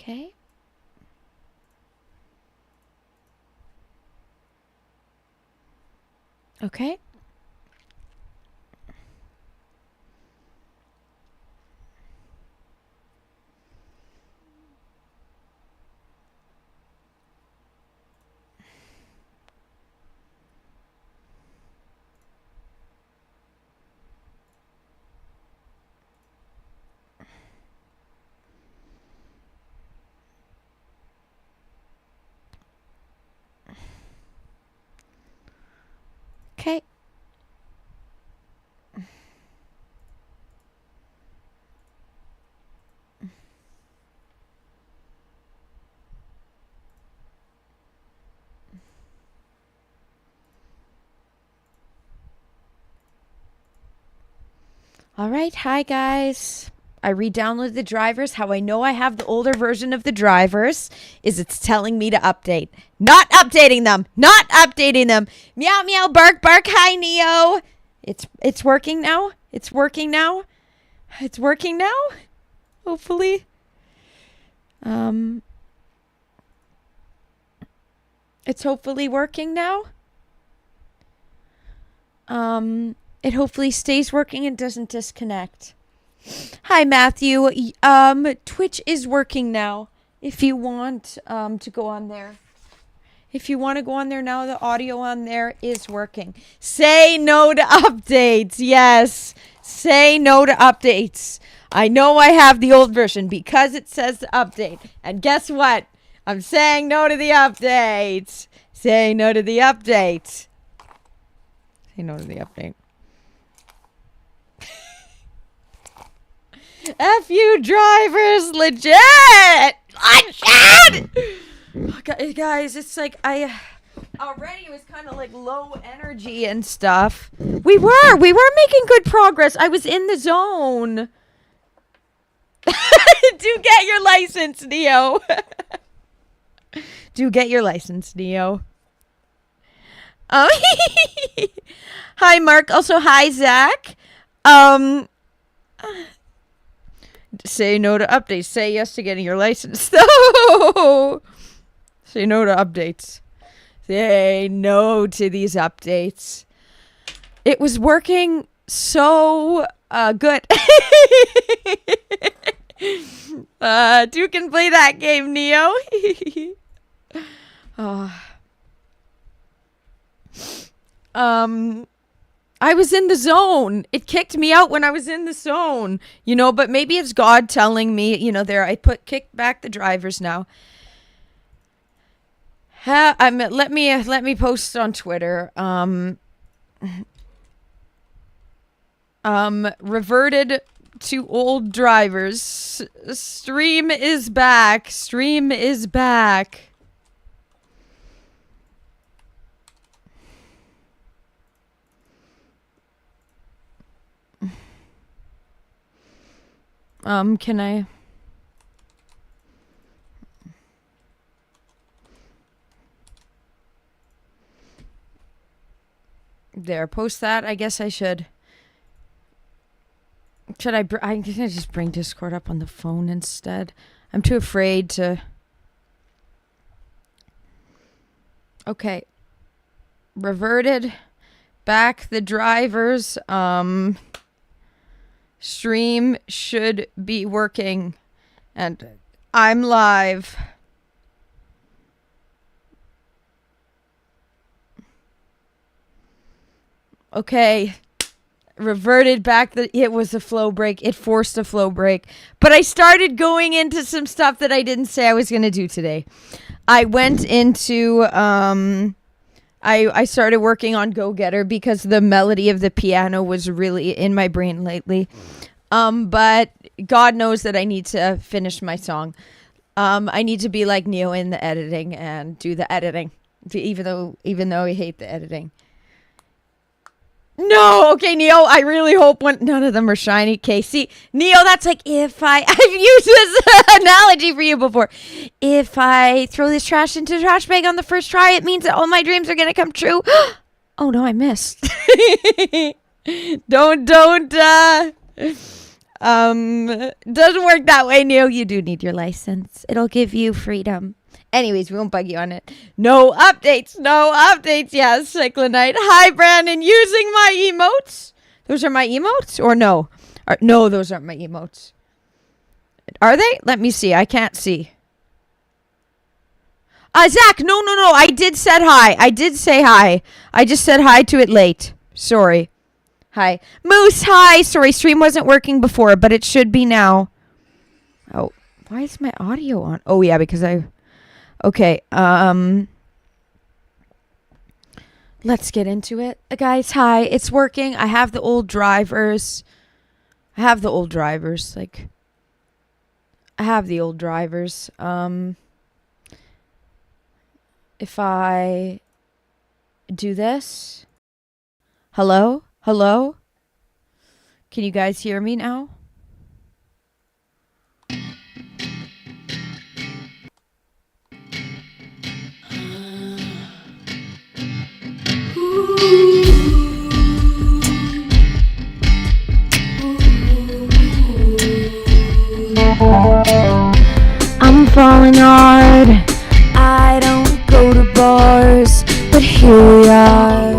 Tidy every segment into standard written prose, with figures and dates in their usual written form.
Okay. Okay. Okay. All right. Hi, guys. I re-downloaded the drivers. How I know I have the older version of the drivers is it's telling me to update. Not updating them. Not updating them. Meow, meow, bark, bark. Hi, Neo. It's working now. It's working now. It's working now. Hopefully. It's hopefully working now. It hopefully stays working and doesn't disconnect. Hi, Matthew. Twitch is working now. If you want to go on there. If you want to go on there now, the audio on there is working. Say no to updates. Yes. Say no to updates. I know I have the old version because it says to update. And guess what? I'm saying no to the updates. Say no to the update. Say no to the update. F you drivers, legit! Legit! Okay, guys, it's like I already was kind of like low energy and stuff. We were making good progress. I was in the zone. Do get your license, Neo. Do get your license, Neo. Hi, Mark. Also, hi, Zach. Say no to updates. Say yes to getting your license. No. Say no to updates. Say no to these updates. It was working so good. You can play that game, Neo. I was in the zone. It kicked me out when I was in the zone, but maybe it's God telling me, there I kick back the drivers now. Let me post on Twitter. Reverted to old drivers. Stream is back. Stream is back. Can I? There, post that. I guess I should. Should I? I'm gonna just bring Discord up on the phone instead. I'm too afraid to. Okay. Reverted back the drivers. Stream should be working. And I'm live. Okay. Reverted back. It was a flow break. It forced a flow break. But I started going into some stuff that I didn't say I was going to do today. I went into... I started working on Go Getter because the melody of the piano was really in my brain lately. But God knows that I need to finish my song. I need to be like Neo in the editing and do the editing, even though I hate the editing. No, okay, Neo, I really hope none of them are shiny. Okay, see, Neo, that's like I've used this analogy for you before. If I throw this trash into the trash bag on the first try, it means that all my dreams are going to come true. Oh, no, I missed. Don't. Doesn't work that way, Neil. You do need your license. It'll give you freedom. Anyways, we won't bug you on it. No updates. No updates. Yeah, Cyclonite. Hi, Brandon. Using my emotes. Those are my emotes or no? No, those aren't my emotes. Are they? Let me see. I can't see. Zach, no. I did said hi. I did say hi. I just said hi to it late. Sorry. Hi. Moose, hi. Sorry, stream wasn't working before, but it should be now. Oh, why is my audio on? Oh, yeah, because I... Okay, let's get into it. Guys, hi. It's working. I have the old drivers. Like, I have the old drivers. If I do this... Hello? Hello? Can you guys hear me now? I'm falling hard. I don't go to bars, but here we are.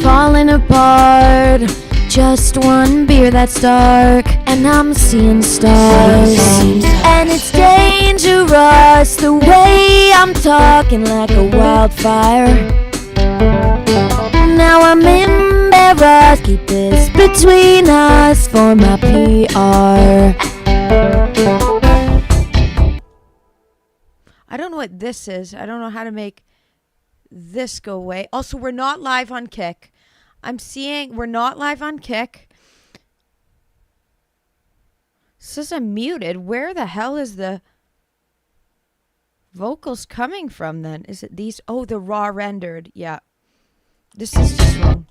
Falling apart. Just one beer that's dark, and I'm seeing stars. And it's dangerous the way I'm talking like a wildfire. Now I'm embarrassed. Keep this between us for my PR. I don't know what this is. I don't know how to make this go away. Also, we're not live on Kick. I'm seeing we're not live on Kick. It says I'm muted. Where the hell is the vocals coming from then? Is it these? Oh, the raw rendered. Yeah. This is just wrong.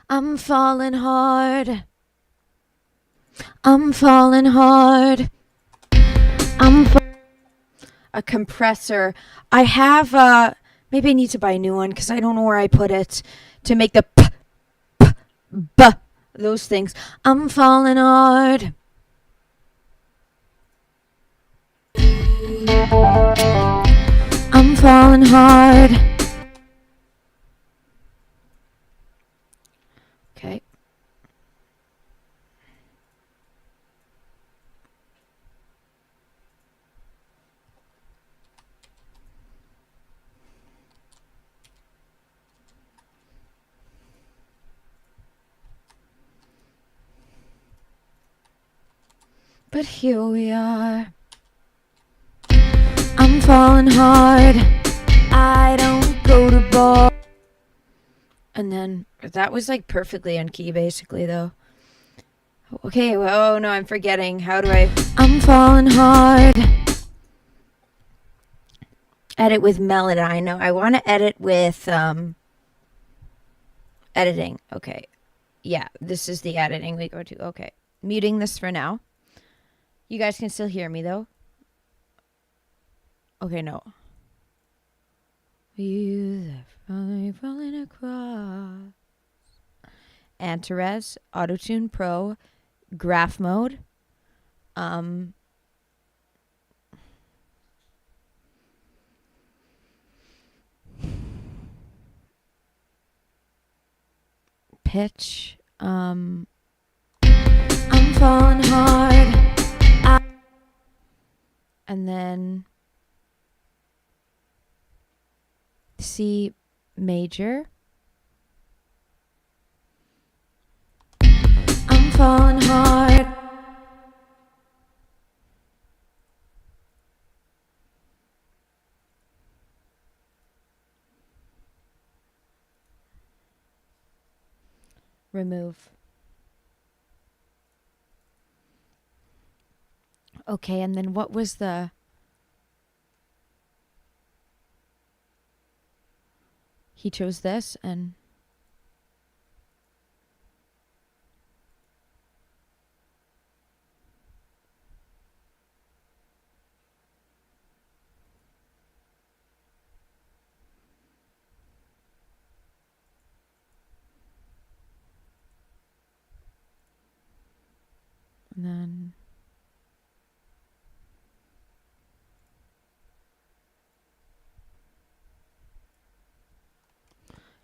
I'm falling hard. I'm falling hard. A compressor. I have maybe I need to buy a new one because I don't know where I put it to make the those things. I'm falling hard. I'm falling hard. Okay. But here we are. I'm falling hard. I don't go to bar. And then that was like perfectly on key basically though. Okay, well, oh no, I'm forgetting. How do I... I'm falling hard. Edit with Melodyne. No, I want to edit with editing. Okay. Yeah, this is the editing we go to. Okay. Muting this for now. You guys can still hear me, though. Okay, no. You falling across. Antares, Autotune Pro, Graph Mode. Pitch. I'm falling hard. And then C major. I'm falling hard. Remove. Okay, and then what was the... He chose this and...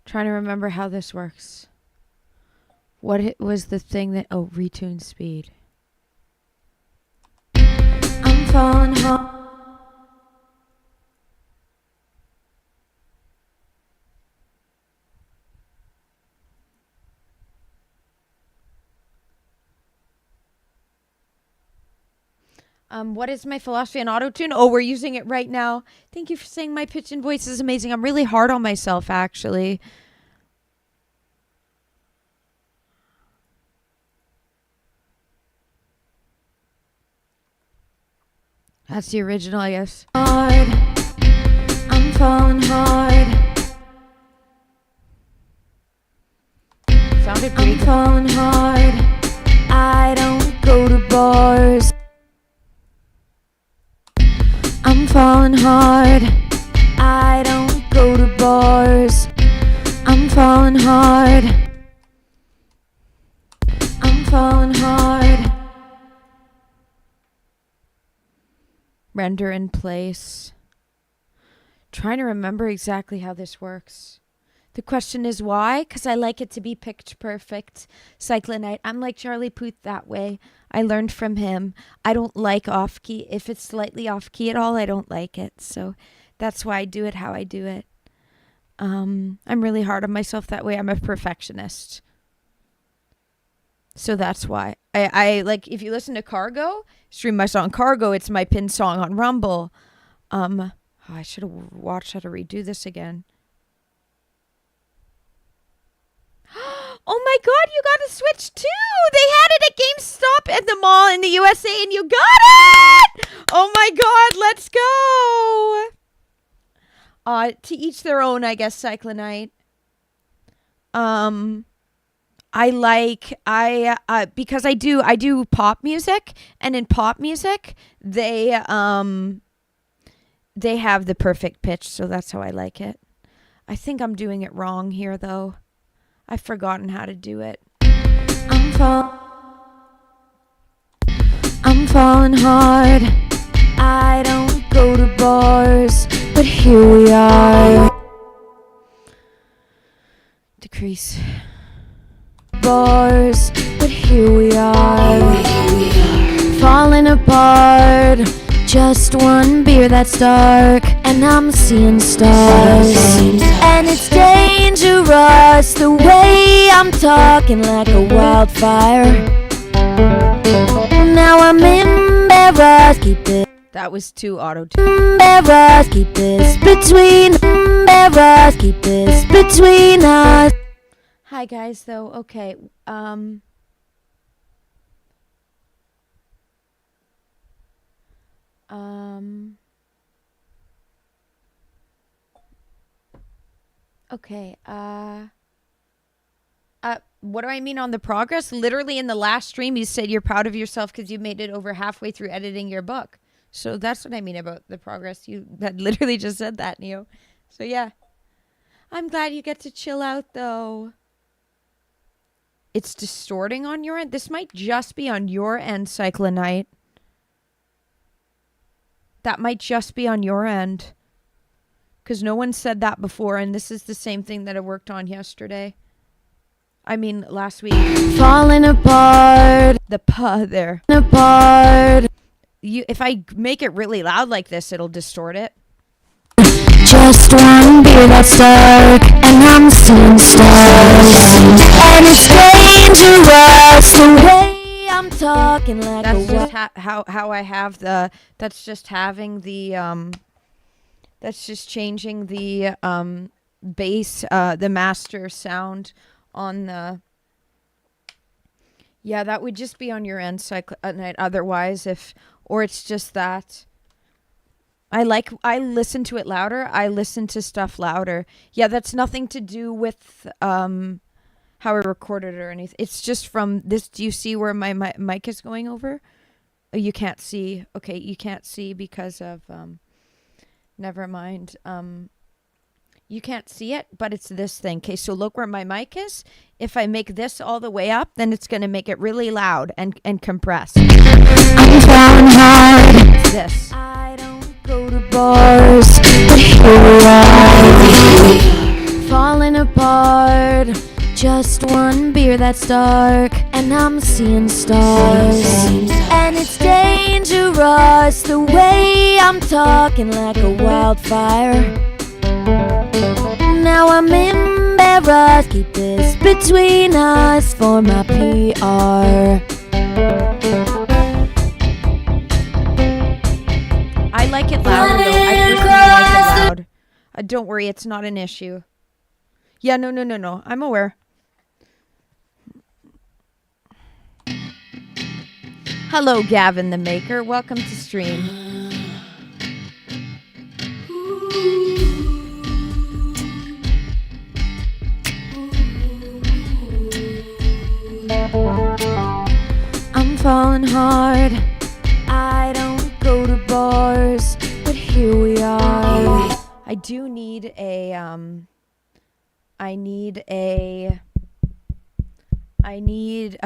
Trying to remember how this works. What was the thing that... Oh, retune speed. I'm falling home. What is my philosophy on autotune? Oh, we're using it right now. Thank you for saying my pitch and voice is amazing. I'm really hard on myself, actually. That's the original, I guess. Hard. I'm falling hard. Sounded pretty good. I'm falling hard. I don't go to bars. I'm falling hard. I don't go to bars. I'm falling hard. I'm falling hard. Render in place. Trying to remember exactly how this works. The question is why? Because I like it to be pitch perfect. Cyclonite. I'm like Charlie Puth that way. I learned from him. I don't like off key. If it's slightly off key at all, I don't like it. So that's why I do it how I do it. I'm really hard on myself that way. I'm a perfectionist. So that's why. I like, if you listen to Cargo, stream my song Cargo, it's my pinned song on Rumble. I should have watched how to redo this again. Oh my god, you got a Switch too! They had it at GameStop at the mall in the USA and you got it! Oh my god, let's go! To each their own, I guess, Cyclonite. Because I do pop music, and in pop music, they have the perfect pitch, so that's how I like it. I think I'm doing it wrong here, though. I've forgotten how to do it. I'm falling hard. I don't go to bars, but here we are. Decrease. Bars, but here we are. Falling apart. Just one beer that's dark, and I'm seeing stars. And it's dangerous the way I'm talking like a wildfire. Now I'm embarrassed, keep it. That was too auto-tuned. Embarrassed, keep this between. Embarrassed, keep this between us. Hi guys, though. Okay. Okay, what do I mean on the progress? Literally in the last stream, you said you're proud of yourself because you made it over halfway through editing your book. So that's what I mean about the progress. You that literally just said that, Neo. So yeah. I'm glad you get to chill out, though. It's distorting on your end? This might just be on your end, Cyclonite. That might just be on your end. Because no one said that before, and this is the same thing that I worked on yesterday. I mean, last week. Falling apart. The puh there. Apart. If I make it really loud like this, it'll distort it. Just one beer that's dark, and I'm seeing stars. And it's dangerous the way I'm talking like that's just how I have the. That's just having the That's just changing the bass, the master sound on the. Yeah, that would just be on your end, Cyclonite. Otherwise, or it's just that. I listen to it louder. I listen to stuff louder. Yeah, that's nothing to do with how I recorded it or anything. It's just from this. Do you see where my mic is going over? Oh, you can't see. Okay, you can't see because of never mind. You can't see it, but it's this thing. Okay, so look where my mic is. If I make this all the way up, then it's going to make it really loud and compressed. I'm trying hard. It's this. I don't go to bars, but here we are. Falling falling apart. Just one beer that's dark, and I'm seeing stars. And it's dangerous the way I'm talking like a wildfire. Now I'm embarrassed, keep this between us for my PR. I like it loud, though. I personally like it loud. Don't worry, it's not an issue. Yeah, no. I'm aware. Hello, Gavin the Maker. Welcome to stream. I'm falling hard. I don't go to bars, but here we are. I do need a I need a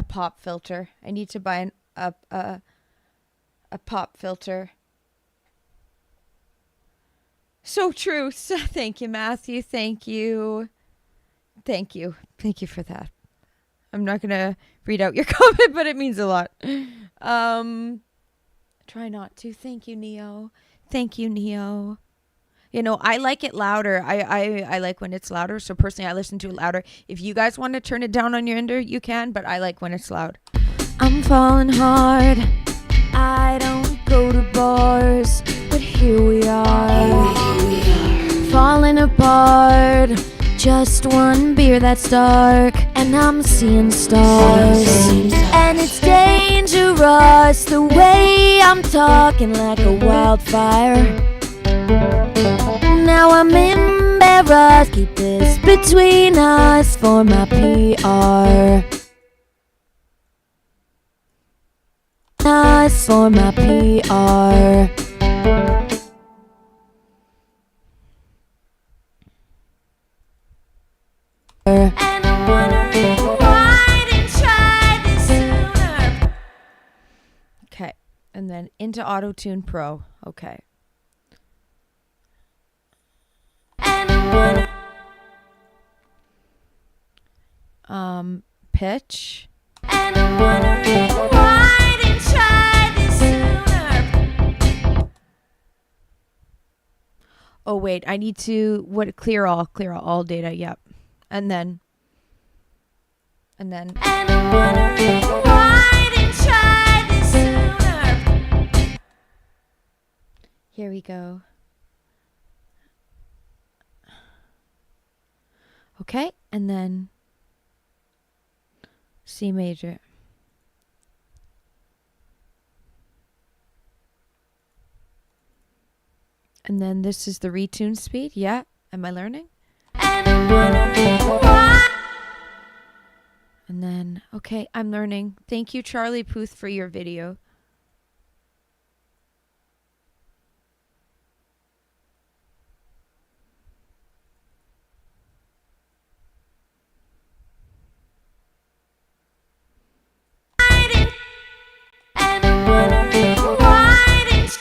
pop filter. I need to buy a pop filter. So true. So, thank you, Matthew. Thank you for that. I'm not gonna read out your comment, but it means a lot. Try not to. Thank you, Neo. You know, I like it louder. I like when it's louder. So personally, I listen to it louder. If you guys want to turn it down on your ender, you can. But I like when it's loud. I'm falling hard. I don't go to bars, but here we are. Falling apart. Just one beer that's dark, and I'm seeing stars. And it's dangerous the way I'm talking like a wildfire. Now I'm embarrassed, keep this between us for my PR. Us for my PR. And I'm wondering why I didn't try this sooner. Okay, and then into Auto-Tune Pro. Okay. And I'm wondering pitch. And I'm wondering why I didn't try this sooner. Oh wait, I need to clear all data. Yep. And then And I'm wondering why I didn't try this sooner. here we go. Okay, and then C major. And then this is the retune speed. Yeah, am I learning? And I'm wondering why. And then, okay, I'm learning. Thank you, Charlie Puth, for your video. And I'm wondering why I didn't.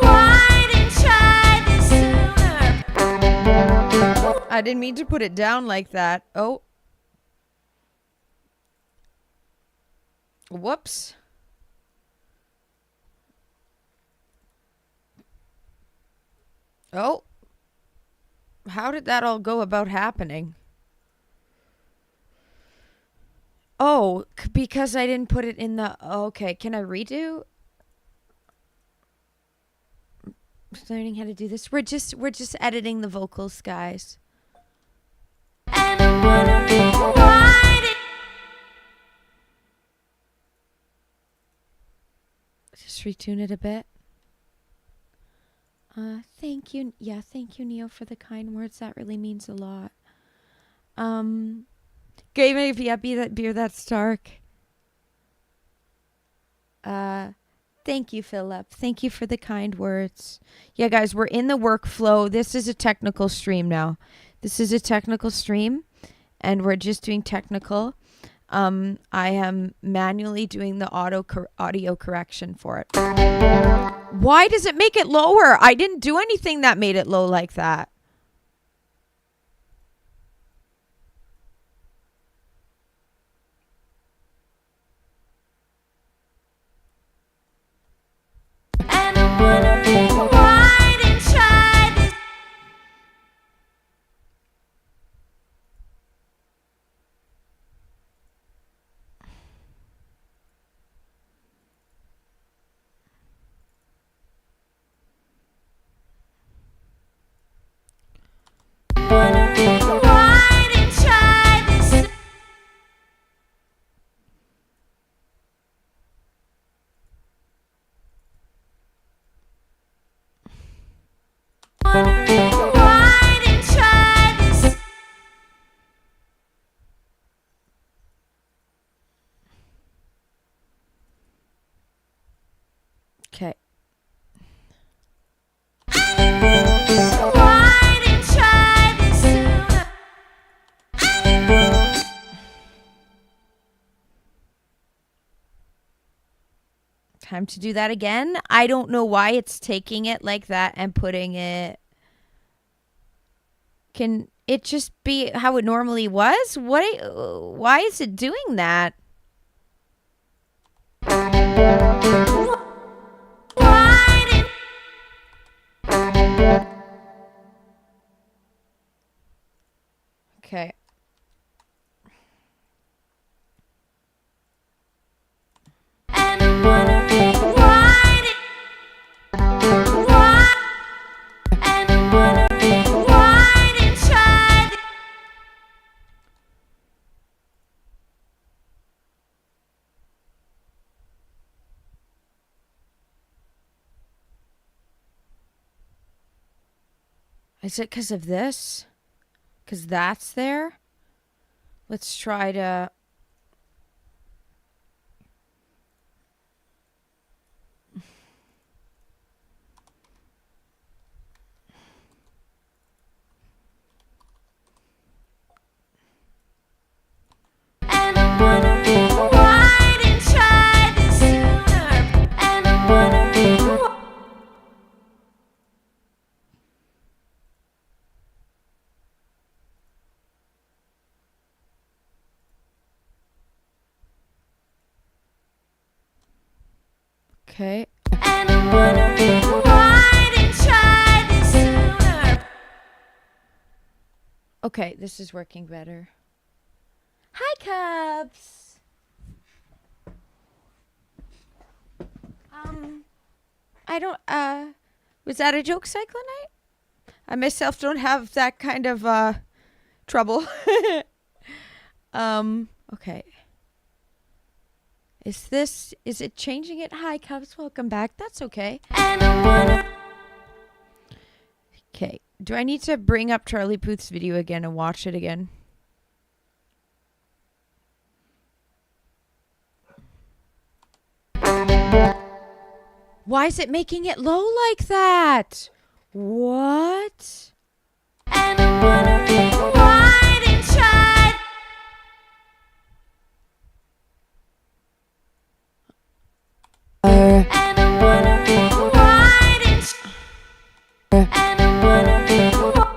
Why I didn't try this sooner. I didn't mean to put it down like that. Oh. Whoops. Oh. How did that all go about happening? Oh, because I didn't put it in the... Okay, can I redo? Learning how to do this. We're just editing the vocals, guys. And I'm wondering why I didn't. Just retune it a bit. Thank you. Yeah, thank you, Neo, for the kind words. That really means a lot. Gave me that beer that's dark. Thank you, Philip. Thank you for the kind words. Yeah, guys, we're in the workflow. This is a technical stream now. This is a technical stream, and we're just doing technical. I am manually doing the audio correction for it. Why does it make it lower? I didn't do anything that made it low like that. And I'm wondering why I didn't try this. Wondering why I didn't try this. Wondering why I didn't try this. Okay. Why I didn't try this sooner. Time to do that again. I don't know why it's taking it like that and putting it. Can it just be how it normally was? Why is it doing that? Why I didn't. Okay. And I'm wondering why I didn't. Why? And I'm wondering why I didn't try this. Is it because of this? Because that's there? Let's try to. And I'm wondering why I didn't try this sooner. And I'm wondering why. Okay. And I'm wondering why I didn't try this sooner. Okay, this is working better. Hi, Cubs. I don't. Was that a joke cyclonite? I myself don't have that kind of trouble. Okay. Is it changing it? Hi, Cubs. Welcome back. That's okay. And I'm wondering. Okay. Do I need to bring up Charlie Puth's video again and watch it again? Why is it making it low like that? What? And I'm wondering why I didn't try. And I'm wondering why I didn't. And I'm wondering why.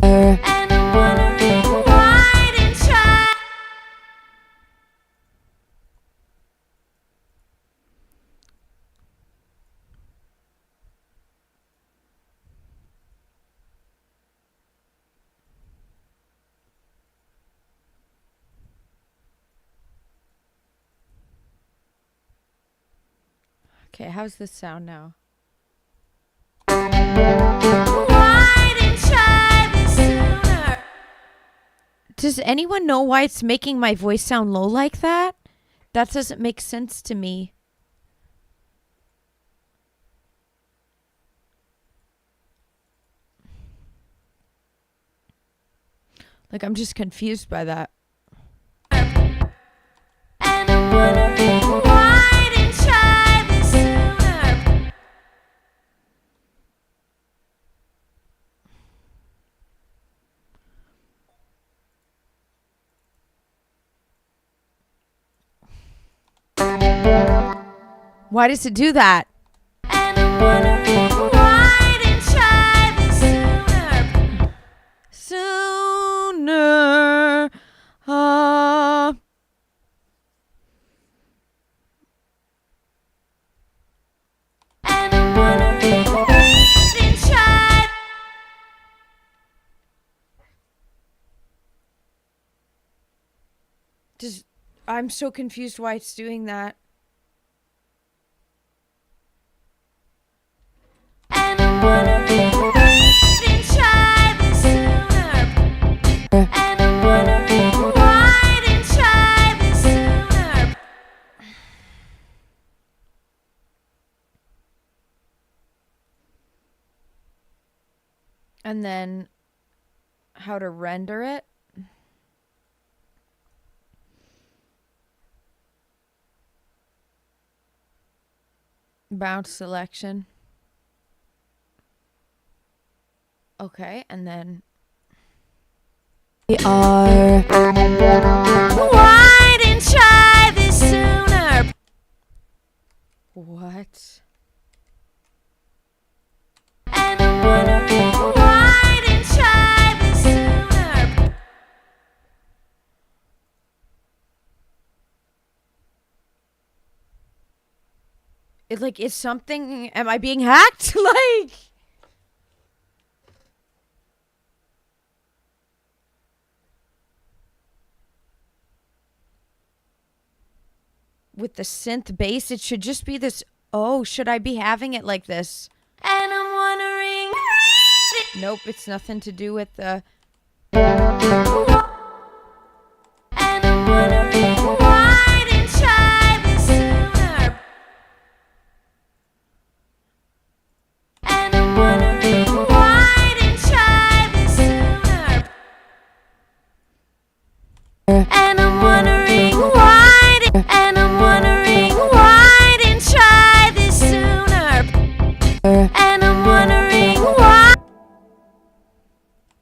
And I'm wondering why I didn't try. Okay, how's this sound now? Why I didn't try this sooner. Does anyone know why it's making my voice sound low like that? That doesn't make sense to me. Like, I'm just confused by that. Why does it do that? And I'm wondering why didn't try this Sooner. And I'm wondering why didn't try. I'm so confused why it's doing that. And I'm wondering why didn't try this sooner. And I'm wondering why didn't try this sooner. And then how to render it. Bounce selection. Okay, and then We are. Why didn't try this sooner? what? And I'm wondering why didn't try this sooner? It like is something, am I being hacked? Like with the synth bass, it should just be this. Oh, should I be having it like this? And I'm wondering. Nope, it's nothing to do with the. And I'm wondering why didn't try this sooner? And I'm wondering why didn't try this sooner? And I'm wondering why did. And I'm wondering why didn't try this sooner? And I'm wondering why.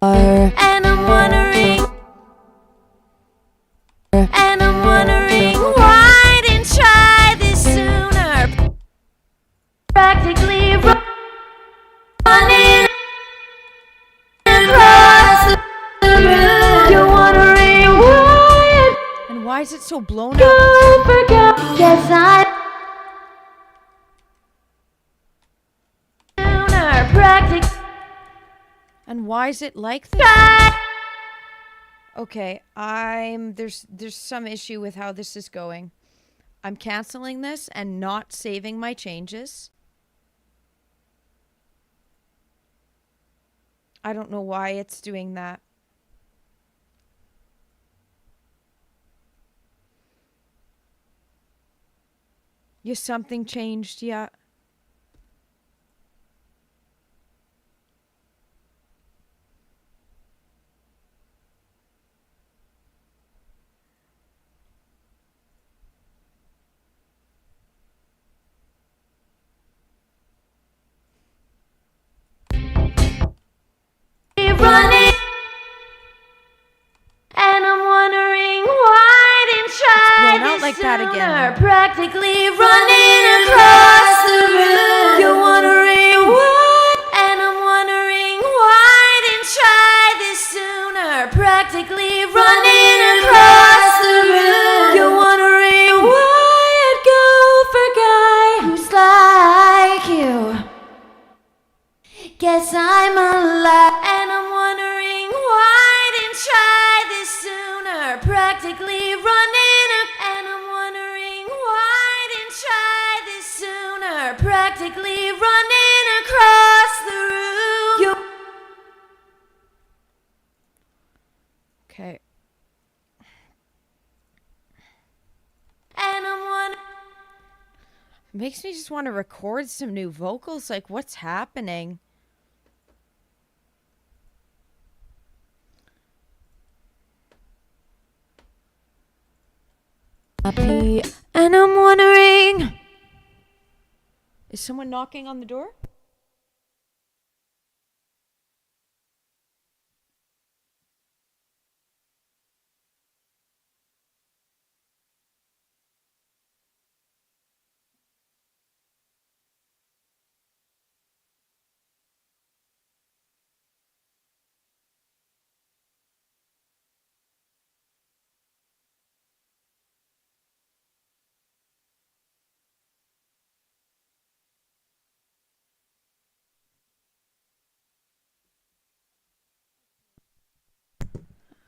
And I'm wondering. And I'm wondering why didn't try this sooner? Practically running across the room. You're wondering why And why is it so blown I up? forgot. Guess I sooner. Practically And why is it like this? try. Okay, there's some issue with how this is going. I'm canceling this and not saving my changes. I don't know why it's doing that. Yeah, something changed, yeah. Running. And I'm wondering why didn't try blown out this like that sooner? again. Practically running across the room. You're wondering why. And I'm wondering why didn't try this sooner? Practically running across the room. You're wondering why I'd go for a guy who's like you. Guess I'm alive. And I'm wondering why didn't try this sooner? Practically running up. And I'm wondering why didn't try this sooner? Practically running across the room. Okay. And I'm wondering. Makes me just want to record some new vocals. Like, what's happening? Happy. And I'm wondering. Is someone knocking on the door?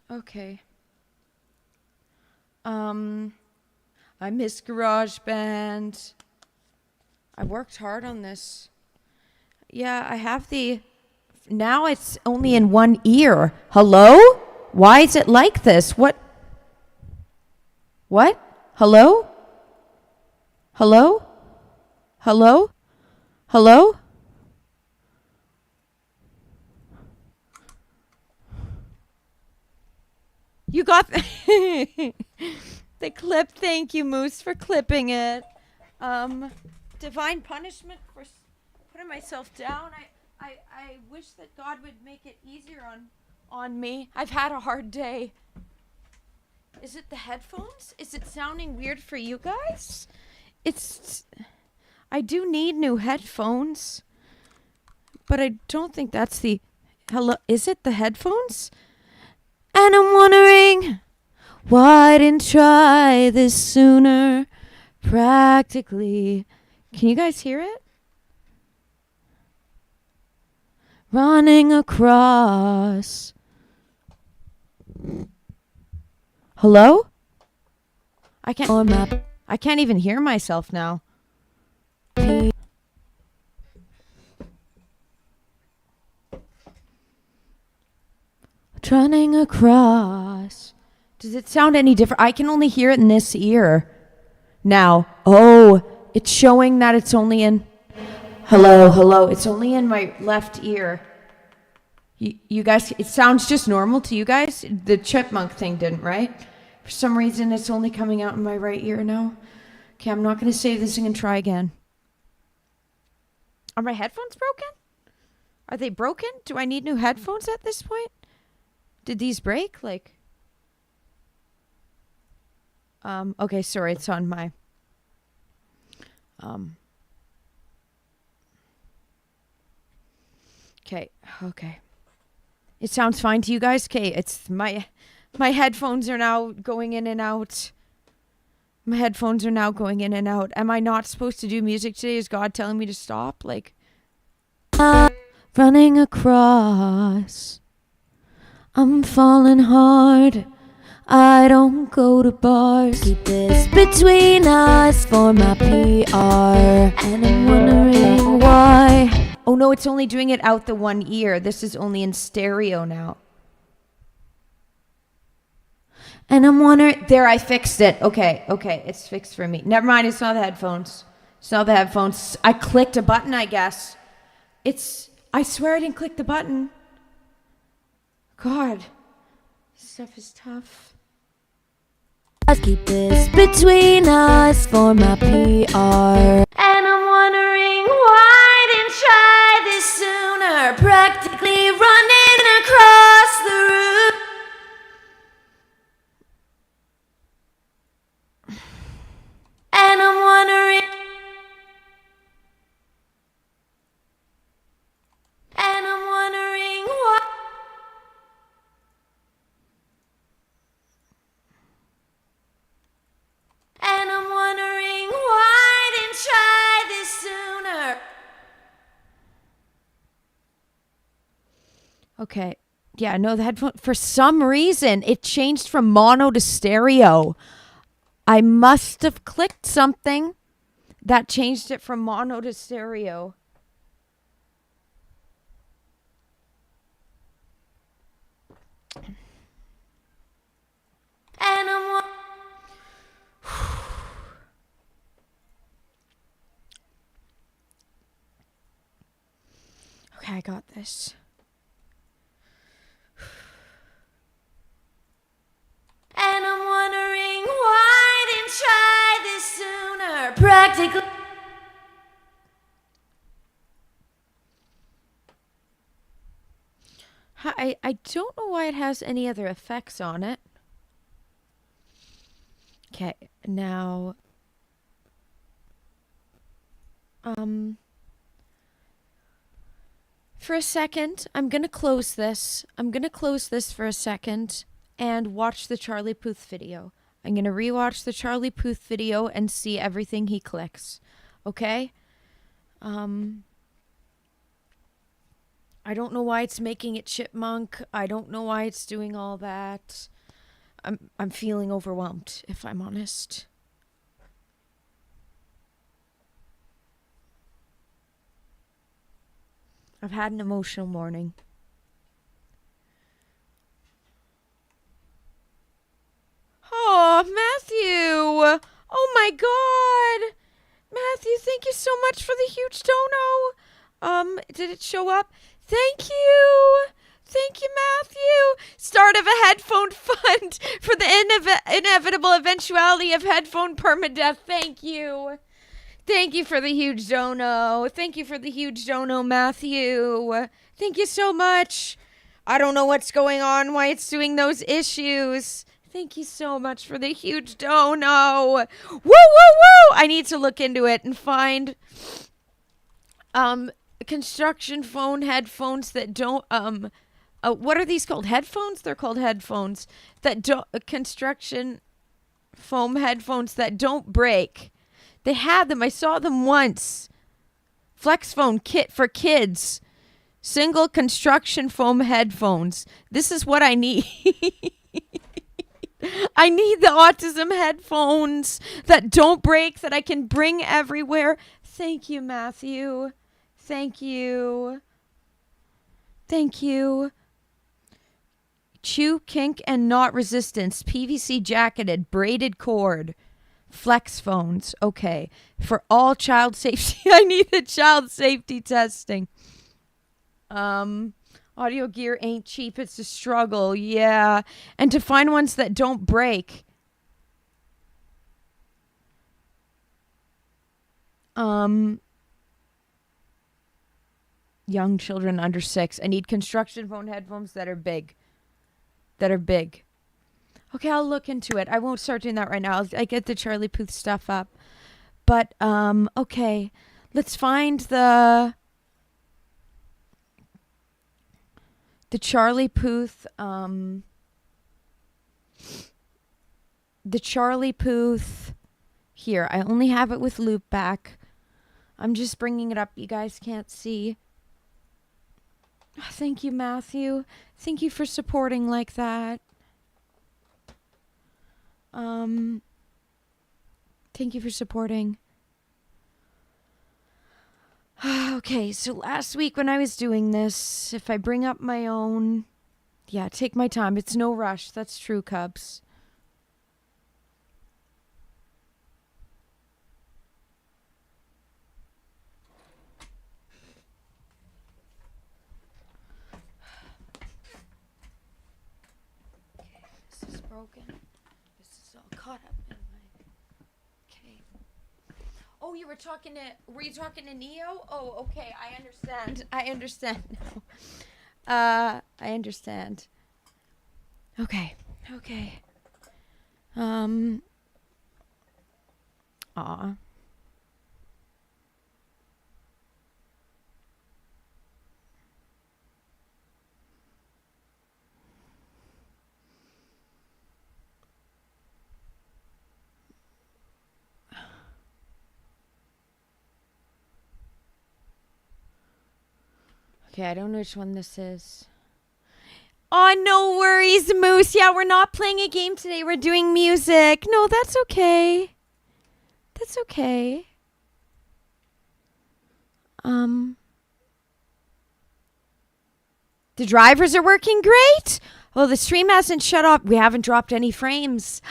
Okay. I miss GarageBand. I worked hard on this. Yeah, I have the... Now it's only in one ear. Hello? Why is it like this? What? What? Hello? Hello? Hello? Hello? You got the clip. Thank you, Moose, for clipping it. Divine punishment for putting myself down. I wish that God would make it easier on me. I've had a hard day. Is it the headphones? Is it sounding weird for you guys? I do need new headphones, but I don't think that's the... Hello? Is it the headphones? And I'm wondering why I didn't try this sooner. Practically. Can you guys hear it? Running across. Hello? I can't even hear myself now. Running across. Does it sound any different? I can only hear it in this ear now. Oh, it's showing that it's only in... Hello. It's only in my left ear. You guys, it sounds just normal to you guys? The chipmunk thing didn't, right? For some reason, it's only coming out in my right ear now. Okay, I'm not going to save this thing and try again. Are my headphones broken? Are they broken? Do I need new headphones at this point? Did these break? Okay, sorry, it's on my... Okay. It sounds fine to you guys? Okay, it's my headphones are now going in and out. My headphones are now going in and out. Am I not supposed to do music today? Is God telling me to stop? Running across. I'm falling hard. I don't go to bars. Keep this between us for my PR. And I'm wondering why. Oh no, it's only doing it out the one ear. This is only in stereo now. And I'm wondering... There, I fixed it. Okay, it's fixed for me. Never mind, it's not the headphones. I clicked a button, I guess. I swear I didn't click the button. God, this stuff is tough. Let's keep this between us for my PR. And I'm wondering why I didn't try this sooner. Practically running across the room. And I'm wondering... why... And I'm wondering why I didn't try this sooner. Okay. Yeah, no, the headphone... For some reason, it changed from mono to stereo. I must have clicked something that changed it from mono to stereo. And I'm... Okay, I got this. And I'm wondering why I didn't try this sooner. Practically... I don't know why it has any other effects on it. Okay, now... For a second, I'm going to close this. I'm going to close this for a second and watch the Charlie Puth video. I'm going to rewatch the Charlie Puth video and see everything he clicks. Okay? I I don't know why it's making it chipmunk. I don't know why it's doing all that. I'm feeling overwhelmed, if I'm honest. I've had an emotional morning. Oh, Matthew! Oh my God! Matthew, thank you so much for the huge dono. Did it show up? Thank you! Thank you, Matthew! Start of a headphone fund for the inevitable eventuality of headphone permadeath. Thank you. Thank you for the huge dono. Thank you for the huge dono, Matthew. Thank you so much. I don't know what's going on, why it's doing those issues. Thank you so much for the huge dono. Woo, woo, woo. I need to look into it and find construction phone headphones that don't what are these called? Headphones? They're called headphones that don't construction foam headphones that don't break. They had them. I saw them once. Flex phone kit for kids. Single construction foam headphones. This is what I need. I need the autism headphones that don't break, that I can bring everywhere. Thank you, Matthew. Thank you. Thank you. Chew, kink, and knot resistance. PVC jacketed, braided cord. Flex phones. Okay. For all child safety. I need the child safety testing. Audio gear ain't cheap. It's a struggle. Yeah. And to find ones that don't break. Young children under 6. I need construction phone headphones that are big. Okay, I'll look into it. I won't start doing that right now. I get the Charlie Puth stuff up. But, okay. Let's find the Charlie Puth, the Charlie Puth. Here, I only have it with loop back. I'm just bringing it up. You guys can't see. Thank you, Matthew. Thank you for supporting like that. Thank you for supporting. Okay, so last week when I was doing this, if I bring up my own... Yeah, take my time. It's no rush. That's true, Cubs. Broken. This is all caught up in my... Okay. Oh, were you talking to Neo? Oh, okay, I understand now. I understand. Okay. Aw. Okay, I don't know which one this is. Oh, no worries, Moose. Yeah, we're not playing a game today. We're doing music. No, that's okay. That's okay. The drivers are working great. Well, the stream hasn't shut off. We haven't dropped any frames.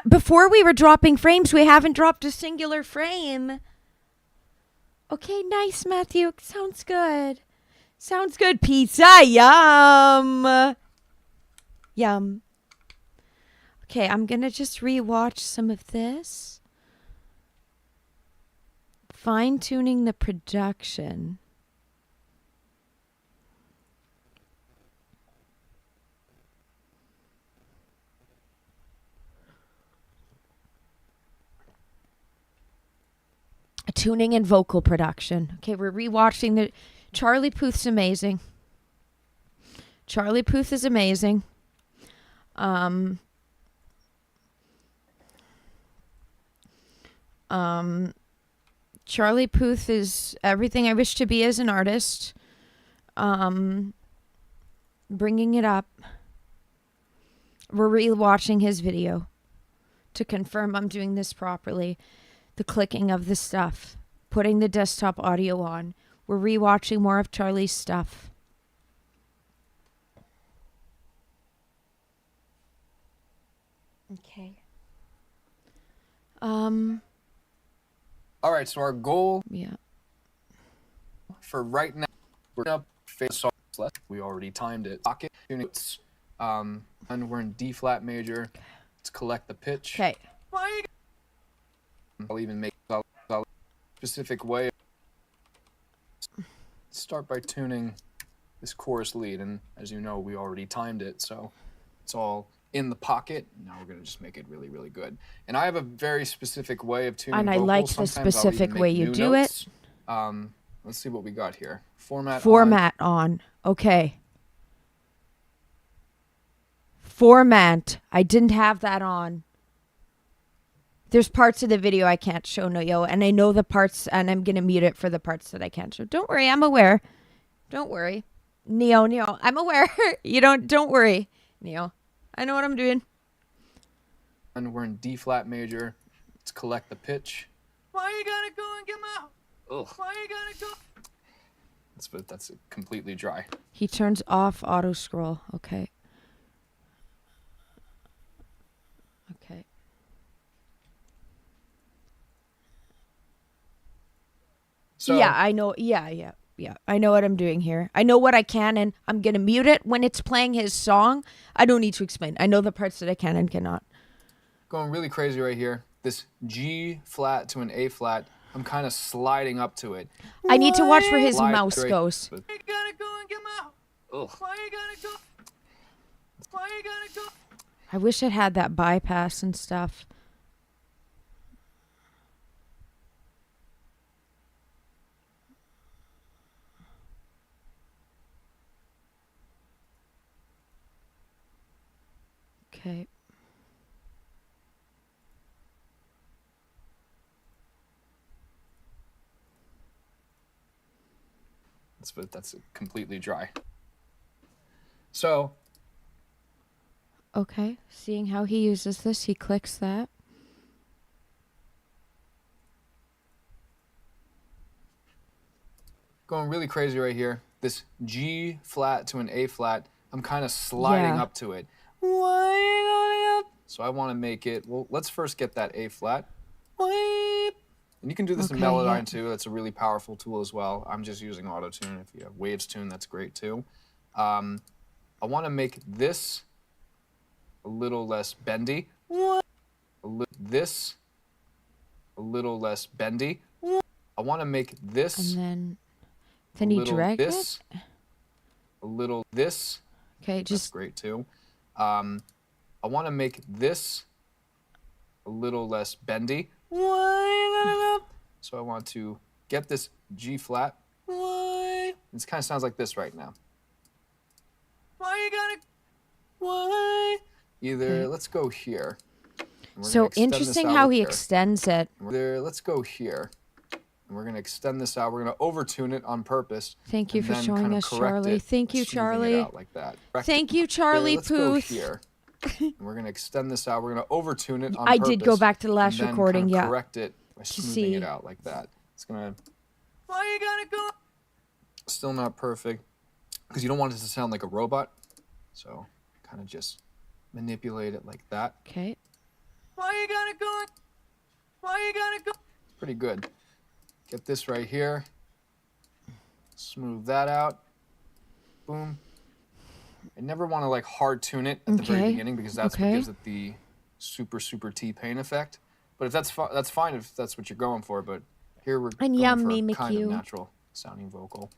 Before we were dropping frames, we haven't dropped a singular frame. Okay, nice, Matthew. Sounds good. Sounds good. Pizza. Yum. Yum. Okay, I'm going to just rewatch some of this. Fine-tuning the production. Tuning and vocal production. Okay, we're rewatching the... Charlie Puth's amazing. Charlie Puth is amazing. Charlie Puth is everything I wish to be as an artist. bringing it up. We're rewatching his video to confirm I'm doing this properly. The clicking of the stuff, putting the desktop audio on. We're rewatching more of Charlie's stuff. Okay. All right, so our goal Yeah. for right now, we're gonna face songs left. We already timed it. Pocket units. And we're in D flat major. Let's collect the pitch. Okay. I'll even make a specific way. Start by tuning this chorus lead, and as you know, we already timed it, so it's all in the pocket. Now we're gonna just make it really, really good. And I have a very specific way of tuning And I vocals. like the Sometimes I'll even specific make way you new do notes. Let's see what we got here. Format. Format on. Okay. Format. I didn't have that on. There's parts of the video I can't show, no yo, and I know the parts, and I'm gonna mute it for the parts that I can't show. Don't worry, I'm aware. Don't worry, Neo, I'm aware. Don't worry, Neo. I know what I'm doing. And we're in D flat major. Let's collect the pitch. Why you gotta go and get my? Ugh. Why you gotta go? That's completely dry. He turns off auto scroll. Okay. Okay. So Yeah, I know. Yeah. I know what I'm doing here. I know what I can, and I'm going to mute it when it's playing his song. I don't need to explain. I know the parts that I can and cannot. going really crazy right here. This G flat to an A flat. I'm kind of sliding up to it. I need to watch where his Slide mouse straight- goes. Why you gotta go and get my? Ugh. Why you gotta go? Why you gotta go? I wish it had that bypass and stuff. Okay. That's completely dry. So Okay. Seeing how he uses this, he clicks that. going really crazy right here. This G flat to an A flat. I'm kind of sliding Yeah. up to it. Why you going up? So I want to make it. Well, let's first get that A flat. And you can do this in Okay, Melodyne yeah. too. That's a really powerful tool as well. I'm just using Auto Tune. If you have Waves Tune, that's great too. I want to make this a little less bendy. This a little less bendy. I want to make this And then you little drag this, it. a little this. Okay, That's just great too. I want to make this a little less bendy. So I want to get this G flat. It kind of sounds like this right now. Either let's go here. And we're so gonna extend this interesting out how with he here. extends it. Either let's go here. And we're going to extend this out. We're going to overtune it on purpose. Thank you and for then showing kind of us, correct Charlie. it Thank by you, smoothing it Charlie. out like that. Correct Thank it. you, Charlie Let's go Puth. here. And we're going to extend this out. We're going to overtune it on I purpose. did go back to the last and then recording, kind of yeah. correct it by smoothing see. it out like that. It's going to... Still not perfect. Because you don't want it to sound like a robot. So kind of just manipulate it like that. Okay. Pretty good. Get this right here. Smooth that out. Boom. I never want to like hard tune it at the very Okay. beginning because that's what gives it the super T-Pain effect. But if that's fine if that's what you're going for. But here we're And going yeah, for a mimic kind you. of natural sounding vocal.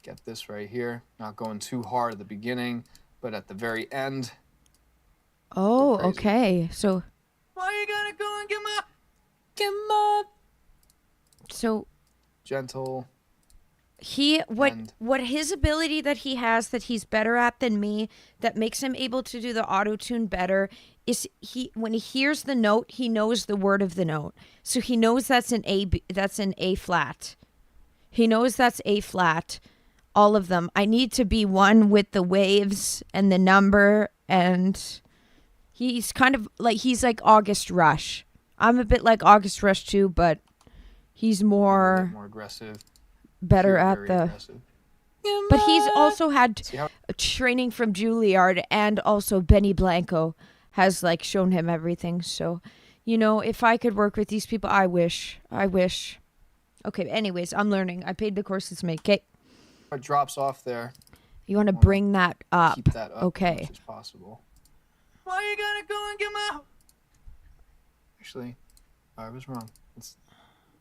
Get this right here. Not going too hard at the beginning, but at the very end. Oh, crazy. okay. So so Gentle. what And- his ability that he has that he's better at than me, that makes him able to do the auto tune better, is he when he hears the note, he knows the word of the note. So he knows that's an A flat. He knows that's A flat. all of them. I need to be one with the waves and the number, and he's kind of like, he's like August Rush. I'm a bit like August Rush too, but he's More aggressive. better You're at very the. aggressive. But he's also had See how training from Juilliard, and also Benny Blanco has like shown him everything. So, you know, if I could work with these people, I wish. Okay, anyways, I'm learning. I paid the course to make. Okay, it drops off there. you want to Wanna bring that up? Keep that up Okay. as much as possible. Why you gotta go and get my... Actually, I was wrong. Let's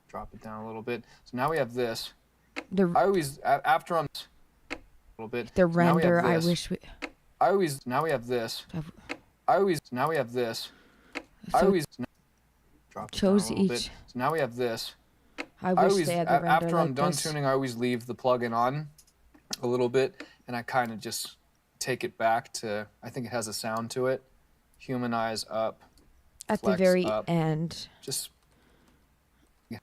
drop it down a little bit. So now we have this. The I always, after I'm a little bit. the so now we have render. I this. wish we. Now we have this. I've- Now we have this. So Drop it chose down a little each. bit. So now we have this. I wish always, they had the render after I'm like done this. tuning, I always leave the plugin on a little bit, and I kind of just take it back to, I think it has a sound to it. Humanize up. At the flex very up. end. Just a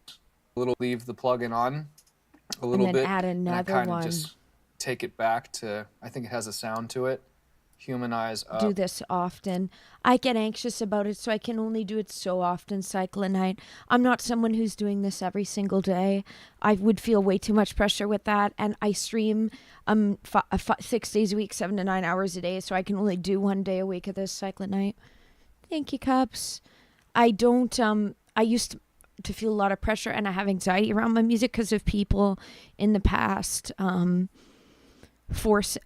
little, leave the plugin on a And little then bit, add and I another kind of one. just take it back to, I think it has a sound to it. Humanize up. Do this often. I get anxious about it, so I can only do it so often, cycle a night. I'm not someone who's doing this every single day. I would feel way too much pressure with that, and I stream 6 days a week, 7 to 9 hours a day, so I can only do 1 day a week of this cycle a night. Thank you, Cubs. I don't. I used to feel a lot of pressure, and I have anxiety around my music because of people in the past. Force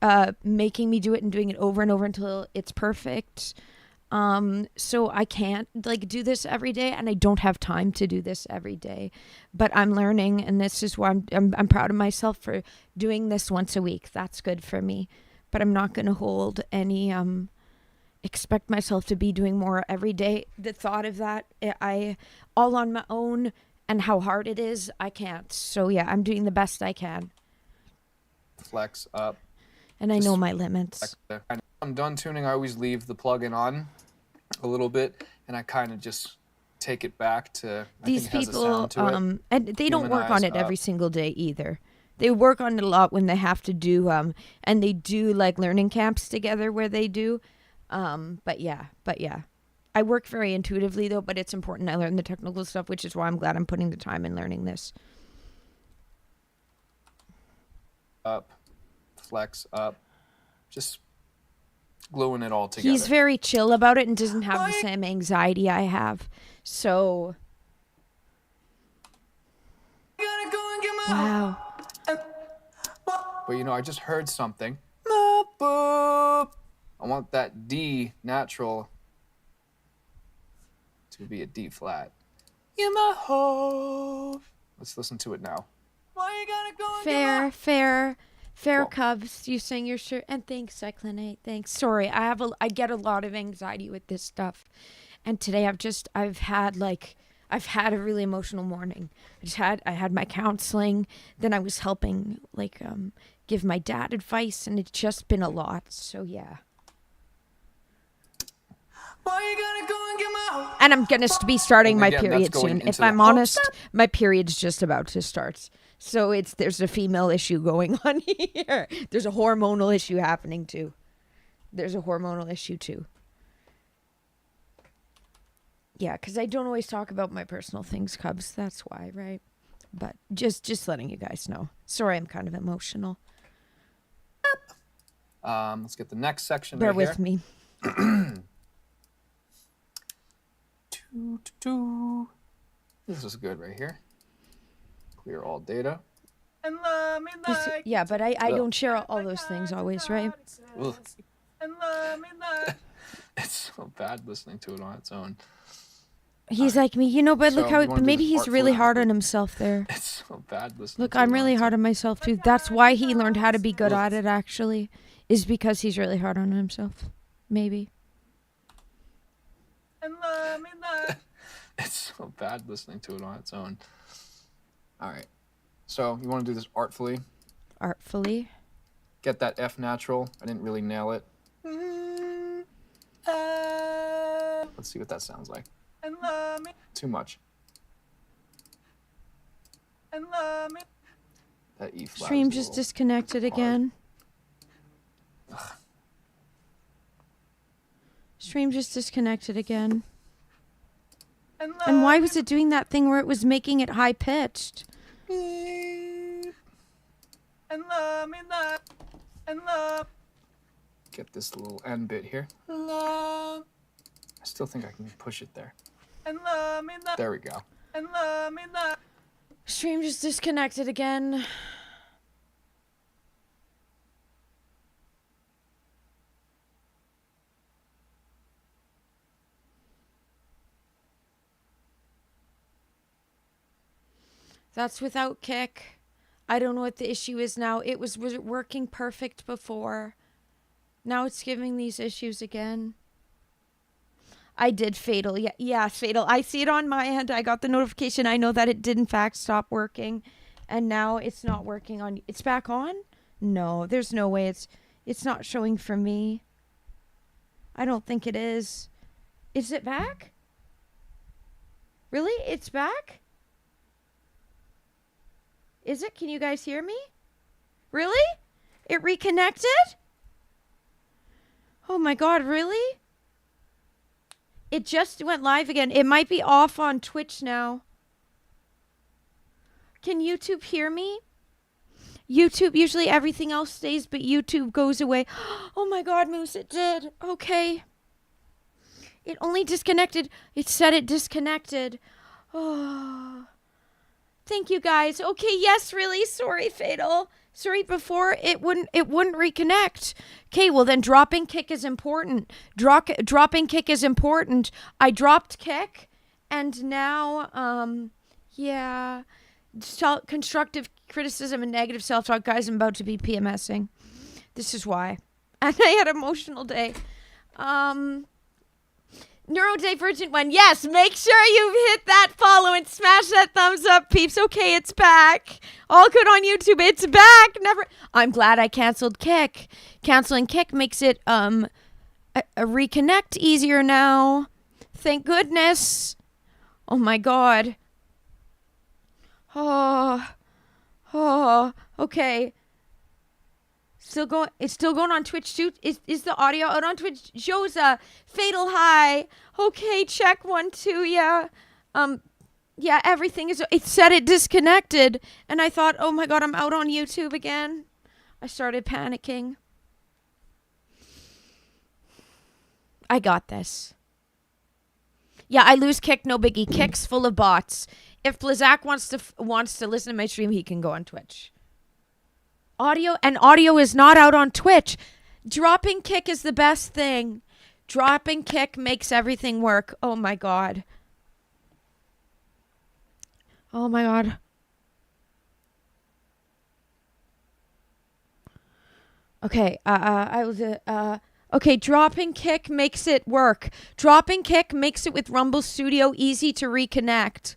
making me do it and doing it over and over until it's perfect. So I can't like do this every day, and I don't have time to do this every day, but I'm learning, and this is why I'm proud of myself for doing this once a week. That's good for me, but I'm not going to hold any expect myself to be doing more every day. The thought of that, I all on my own, and how hard it is, I can't. So yeah, I'm doing the best I can. Flex up. And I Just know my limits. I'm done tuning, I always leave the plugin on a little bit, and I kind of just take it back to, I These think it has a people, sound to it. and they don't work on Humanize it every up. single day either. They work on it a lot when they have to do, and they do like learning camps together where they do. But yeah. I work very intuitively though, but it's important I learn the technical stuff, which is why I'm glad I'm putting the time in learning this. Up, flex up, just gluing it all together. He's very chill about it and doesn't have the same anxiety I have. So, wow. But you know, I just heard something. I want that D natural to be a D flat. In my hope. Let's listen to it now. Fair, Cool. Cubs. You sang your shirt, and thanks, Cyclinate. Thanks. Sorry, I get a lot of anxiety with this stuff, and today I've had a really emotional morning. I had my counseling, then I was helping give my dad advice, and it's just been a lot. So yeah. And I'm gonna be starting And my again, that's period going soon. into If the I'm hope honest, my period's just about to start. So there's a female issue going on here. There's a hormonal issue happening too. Yeah, because I don't always talk about my personal things, Cubs. That's why, right? But just letting you guys know. Sorry, I'm kind of emotional. Let's get the next section Bear right with here. me. This is good right here. Clear all data. Yeah, but I Ugh. don't share all those things always, right? Ugh. It's so bad listening to it on its own. He's like me, but So look how you wanna do maybe this he's artfully? really hard on himself there. It's so bad listening Look, to it I'm on really its hard own. on myself too. That's why he learned how to be good at it actually, is because he's really hard on himself. Maybe. It's so bad listening to it on its own. All right. So you want to do this artfully. Artfully. Get that F natural. I didn't really nail it. Let's see what that sounds like. Too much. That That E flat. Stream is a just little disconnected hard. again. Stream just disconnected again. And why was it doing that thing where it was making it high pitched? And love me, love, and love. Get this little end bit here. Love. I still think I can push it there. And love me, love. There we go. And love me, love. Stream just disconnected again. That's without kick. I don't know what the issue is now. It was working perfect before. Now it's giving these issues again. I did Fatal. Yeah, Fatal. I see it on my end. I got the notification. I know that it did in fact stop working. And now it's not working on... It's back on? No, there's no way it's not showing for me. I don't think it is. Is it back? Really? It's back? Is it? Can you guys hear me? Really? It reconnected? Oh my god, really? It just went live again. It might be off on Twitch now. Can YouTube hear me? YouTube, usually everything else stays, but YouTube goes away. Oh my god, Moose, it did. Okay. It only disconnected. It said it disconnected. Oh. Thank you guys. Okay, yes, really. Sorry, Fatal. Sorry, before it wouldn't reconnect. Okay, well then dropping kick is important. Dropping kick is important. I dropped kick and now yeah. Constructive criticism and negative self-talk. Guys, I'm about to be PMSing. This is why. And I had an emotional day. Neurodivergent one. Yes, make sure you hit that follow and smash that thumbs up, peeps. Okay, it's back. All good on YouTube. It's back. Never. I'm glad I canceled kick. Canceling kick makes it a reconnect easier now. Thank goodness. Oh my god. Oh. Okay. It's still going on Twitch too. Is the audio out on Twitch? Shows a Fatal hi. Okay, check 1 2. Yeah. Yeah, everything is. It said it disconnected, and I thought, oh my god, I'm out on YouTube again. I started panicking. I got this. Yeah, I lose kick, no biggie. Kick's full of bots. If Blazak wants to listen to my stream, he can go on Twitch. Audio is not out on Twitch. Dropping kick is the best thing. Dropping kick makes everything work. Oh my god. Oh my god. Okay, okay, dropping kick makes it work. Dropping kick makes it with Rumble Studio easy to reconnect.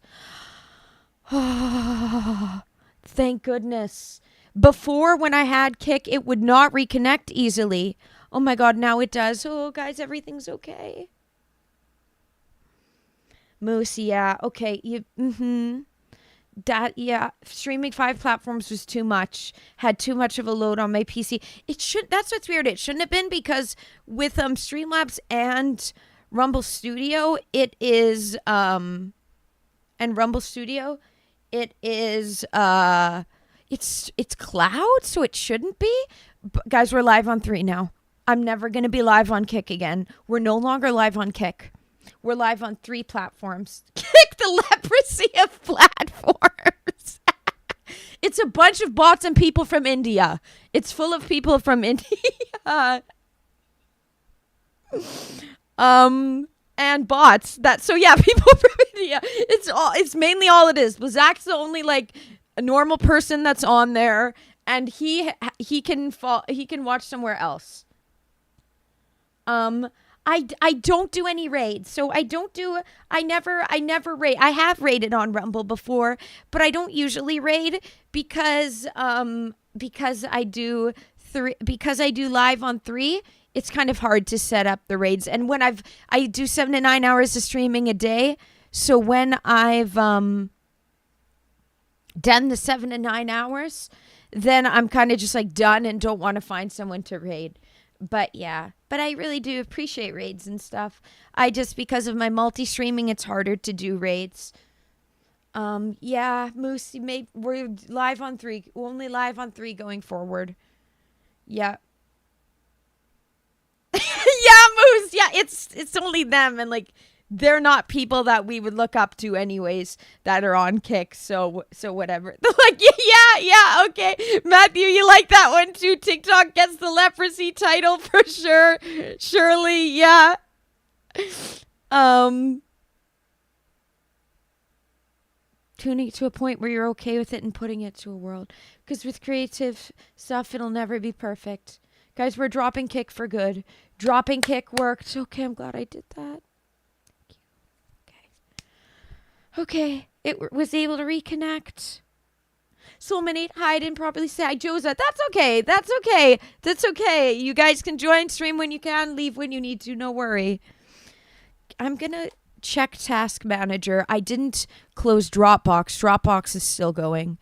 Thank goodness. Before, when I had kick, it would not reconnect easily. Oh my god, now it does. Oh, guys, everything's okay. Moose, yeah. Okay, yeah, streaming 5 platforms was too much. Had too much of a load on my PC. That's what's weird. It shouldn't have been, because with Streamlabs and Rumble Studio, it is and Rumble Studio, it is it's cloud, so it shouldn't be. But guys, we're live on 3 now. I'm never going to be live on Kick again. We're no longer live on Kick. We're live on 3 platforms. Kick the leprosy of platforms. It's a bunch of bots and people from India. It's full of people from India. And bots. So yeah, people from India. It's mainly all it is. Zach's the only a normal person that's on there, and he can watch somewhere else. I don't do any raids, so I never raid. I have raided on Rumble before, but I don't usually raid because I do live on 3. It's kind of hard to set up the raids, and when I do 7 to 9 hours of streaming a day, so when I've done the 7 to 9 hours, then I'm kind of just like done and don't want to find someone to raid. But yeah, but I really do appreciate raids and stuff. I just, because of my multi-streaming, it's harder to do raids. Yeah, Moose, we're live on 3. We're only live on 3 going forward. Yeah. Yeah, Moose. Yeah, it's only them, and like they're not people that we would look up to anyways that are on Kick. So whatever. They're like, yeah, okay. Matthew, you like that one too. TikTok gets the leprosy title for sure. Surely, yeah. Tuning it to a point where you're okay with it and putting it to a world. Because with creative stuff, it'll never be perfect. Guys, we're dropping Kick for good. Dropping Kick worked. Okay, I'm glad I did that. Okay, it was able to reconnect. Soulmate, hi, I didn't properly say hi. Josa, that's okay. That's okay. That's okay. You guys can join, stream when you can, leave when you need to. No worry. I'm going to check Task Manager. I didn't close Dropbox. Dropbox is still going.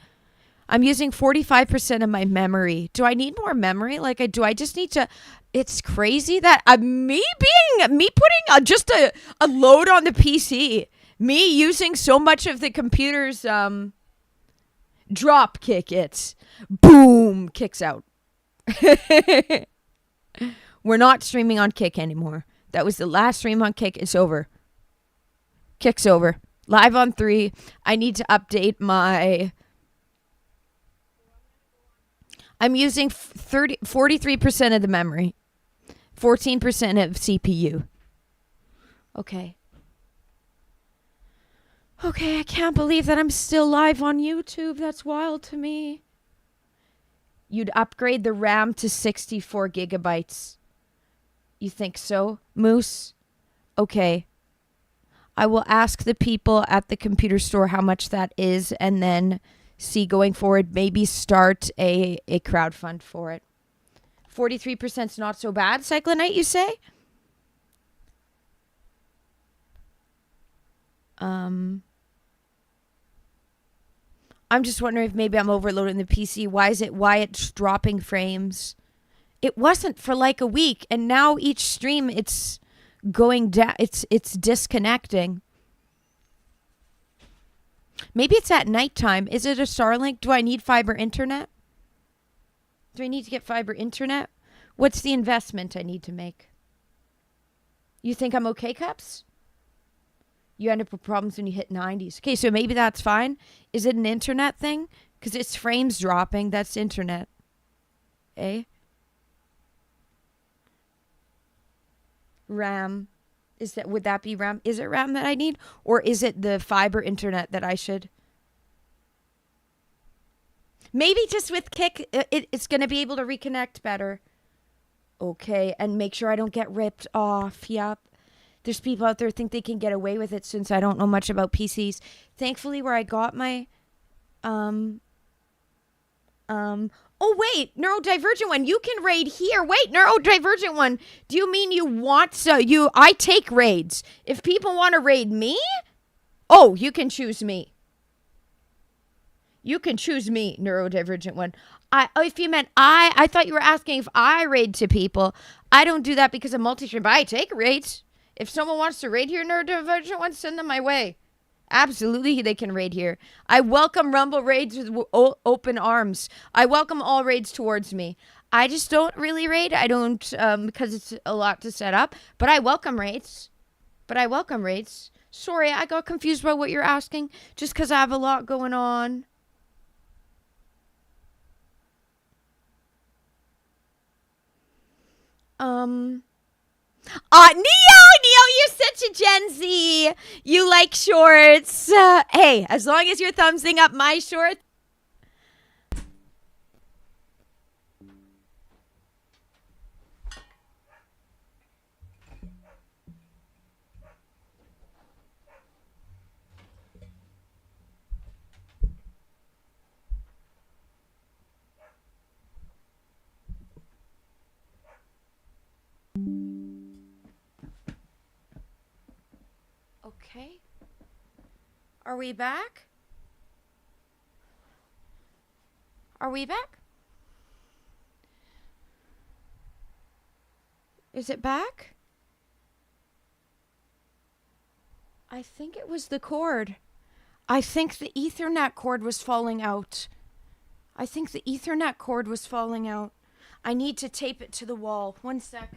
I'm using 45% of my memory. Do I need more memory? Do I just need to... It's crazy that me putting just a load on the PC, me using so much of the computer's drop kick, it's boom, kicks out. We're not streaming on Kick anymore. That was the last stream on Kick. It's over. Kick's over. Live on 3. I need to update my... I'm using 43% of the memory. 14% of CPU. Okay. Okay, I can't believe that I'm still live on YouTube. That's wild to me. You'd upgrade the RAM to 64 gigabytes. You think so, Moose? Okay. I will ask the people at the computer store how much that is, and then see going forward, maybe start a crowdfund for it. 43% is not so bad, Cyclonite, you say? I'm just wondering if maybe I'm overloading the PC. Why it's dropping frames? It wasn't for like a week, and now each stream it's going down. It's disconnecting. Maybe it's at nighttime. Is it a Starlink? Do I need fiber internet? Do I need to get fiber internet? What's the investment I need to make? You think I'm okay, Cups? You end up with problems when you hit 90s. Okay, so maybe that's fine. Is it an internet thing? Because it's frames dropping. That's internet. Eh? RAM. Would that be RAM? Is it RAM that I need? Or is it the fiber internet that I should? Maybe just with Kick, it's going to be able to reconnect better. Okay, and make sure I don't get ripped off. Yep. There's people out there think they can get away with it since I don't know much about PCs. Thankfully, where I got my... Oh, wait, Neurodivergent One, you can raid here. Wait, Neurodivergent One, do you mean you want... I take raids. If people want to raid me, oh, you can choose me. You can choose me, Neurodivergent One. If you meant I thought you were asking if I raid to people. I don't do that because of multi-stream, but I take raids. If someone wants to raid here, Neurodivergent One, send them my way. Absolutely, they can raid here. I welcome Rumble raids with open arms. I welcome all raids towards me. I just don't really raid. I don't, because it's a lot to set up. But I welcome raids. Sorry, I got confused by what you're asking. Just because I have a lot going on. Neo, you're such a Gen Z. You like shorts. Hey, as long as you're thumbsing up my shorts. Okay. Are we back? Are we back? Is it back? I think it was the cord. I think the Ethernet cord was falling out. I need to tape it to the wall. One sec.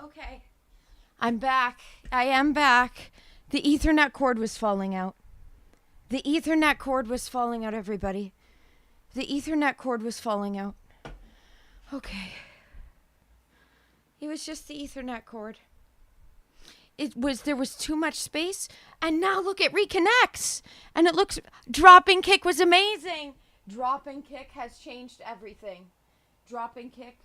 Okay. I'm back. I am back. The Ethernet cord was falling out. Everybody. The Ethernet cord was falling out. Okay. It was just the Ethernet cord. There was too much space, and now look, it reconnects. And it looks, Dropping Kick was amazing. Dropping Kick has changed everything. Dropping Kick.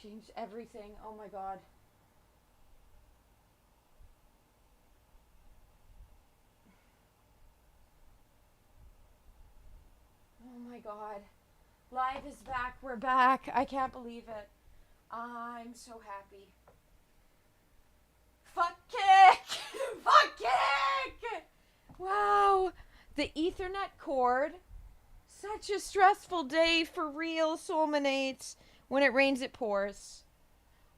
Changed everything. Oh my God. Oh my God. Live is back. We're back. I can't believe it. I'm so happy. Fuck Kick! Fuck Kick! Wow. The Ethernet cord. Such a stressful day for real, Soulmates. When it rains, it pours.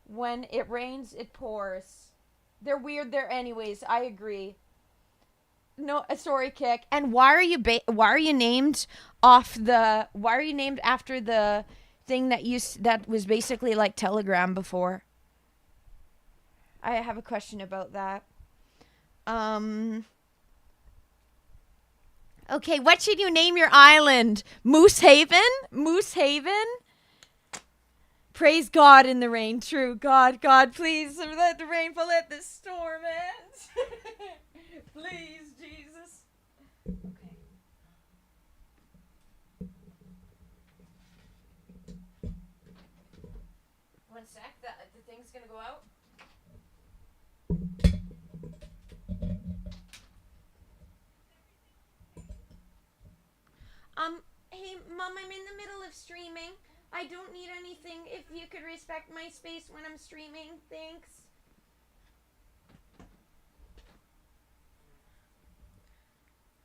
When it rains, it pours. They're weird there anyways. I agree. No, sorry, Kick. And why are you named after the thing that was basically like Telegram before? I have a question about that. Okay, what should you name your island? Moose Haven? Praise God in the rain. True. God, please let the rainfall, let the storm end. Please, Jesus. Okay. One sec. The thing's gonna go out. Hey, Mom, I'm in the middle of streaming. I don't need anything. If you could respect my space when I'm streaming. Thanks.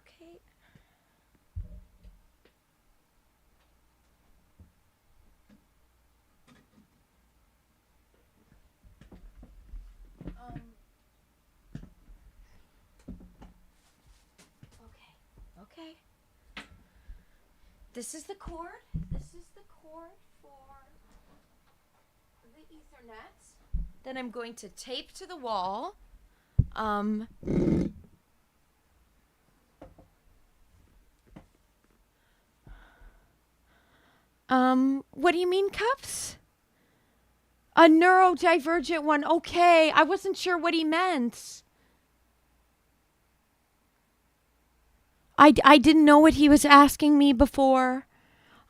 Okay. Okay. This is the cord. For the Ethernet that I'm going to tape to the wall. What do you mean, Cups? A neurodivergent one. Okay, I wasn't sure what he meant. I didn't know what he was asking me before.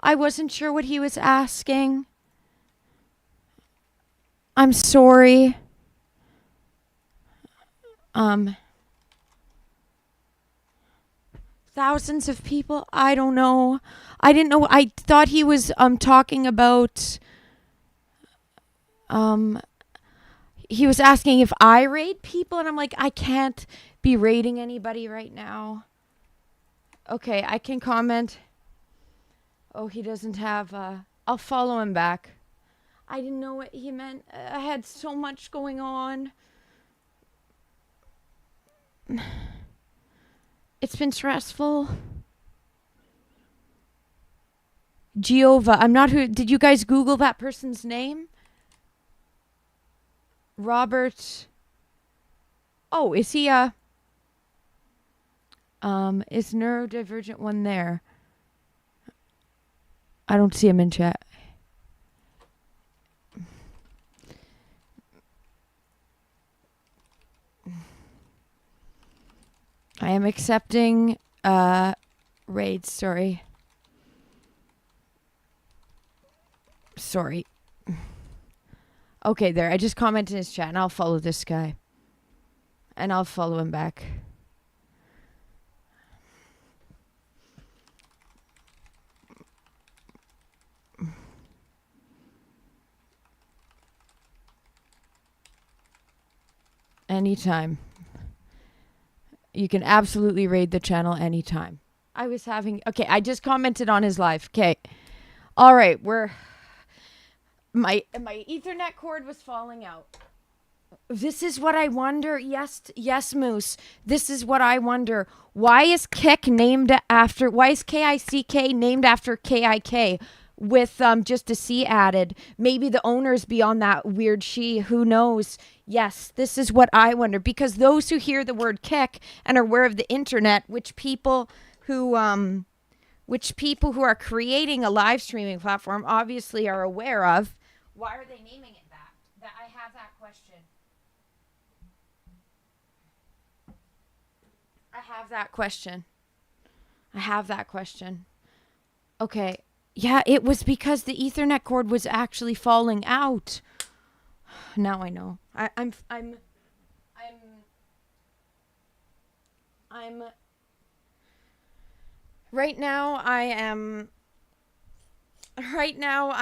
I wasn't sure what he was asking. I'm sorry. Thousands of people? I don't know. I didn't know. I thought he was talking about he was asking if I raid people, and I'm like, I can't be raiding anybody right now. Okay, I can comment. Oh, he doesn't have I'll follow him back. I didn't know what he meant. I had so much going on. It's been stressful. Jehovah. I'm not who. Did you guys Google that person's name? Robert. Oh, is he is neurodivergent one there? I don't see him in chat. am accepting raids, sorry. Sorry. Okay, there. I just commented in his chat and I'll follow this guy. And I'll follow him back. Anytime. You can absolutely raid the channel anytime. Okay, I just commented on his live. Okay. All right, my Ethernet cord was falling out. This is what I wonder. Yes, Moose. This is what I wonder. Why is KICK named after KIK with just a C added? Maybe the owners beyond that weird she, who knows? Yes, this is what I wonder, because those who hear the word KICK and are aware of the internet, which people who are creating a live streaming platform obviously are aware of, why are they naming it that? I have that question. I have that question. Okay. Yeah, it was because the Ethernet cord was actually falling out. Now I know. I'm Right now I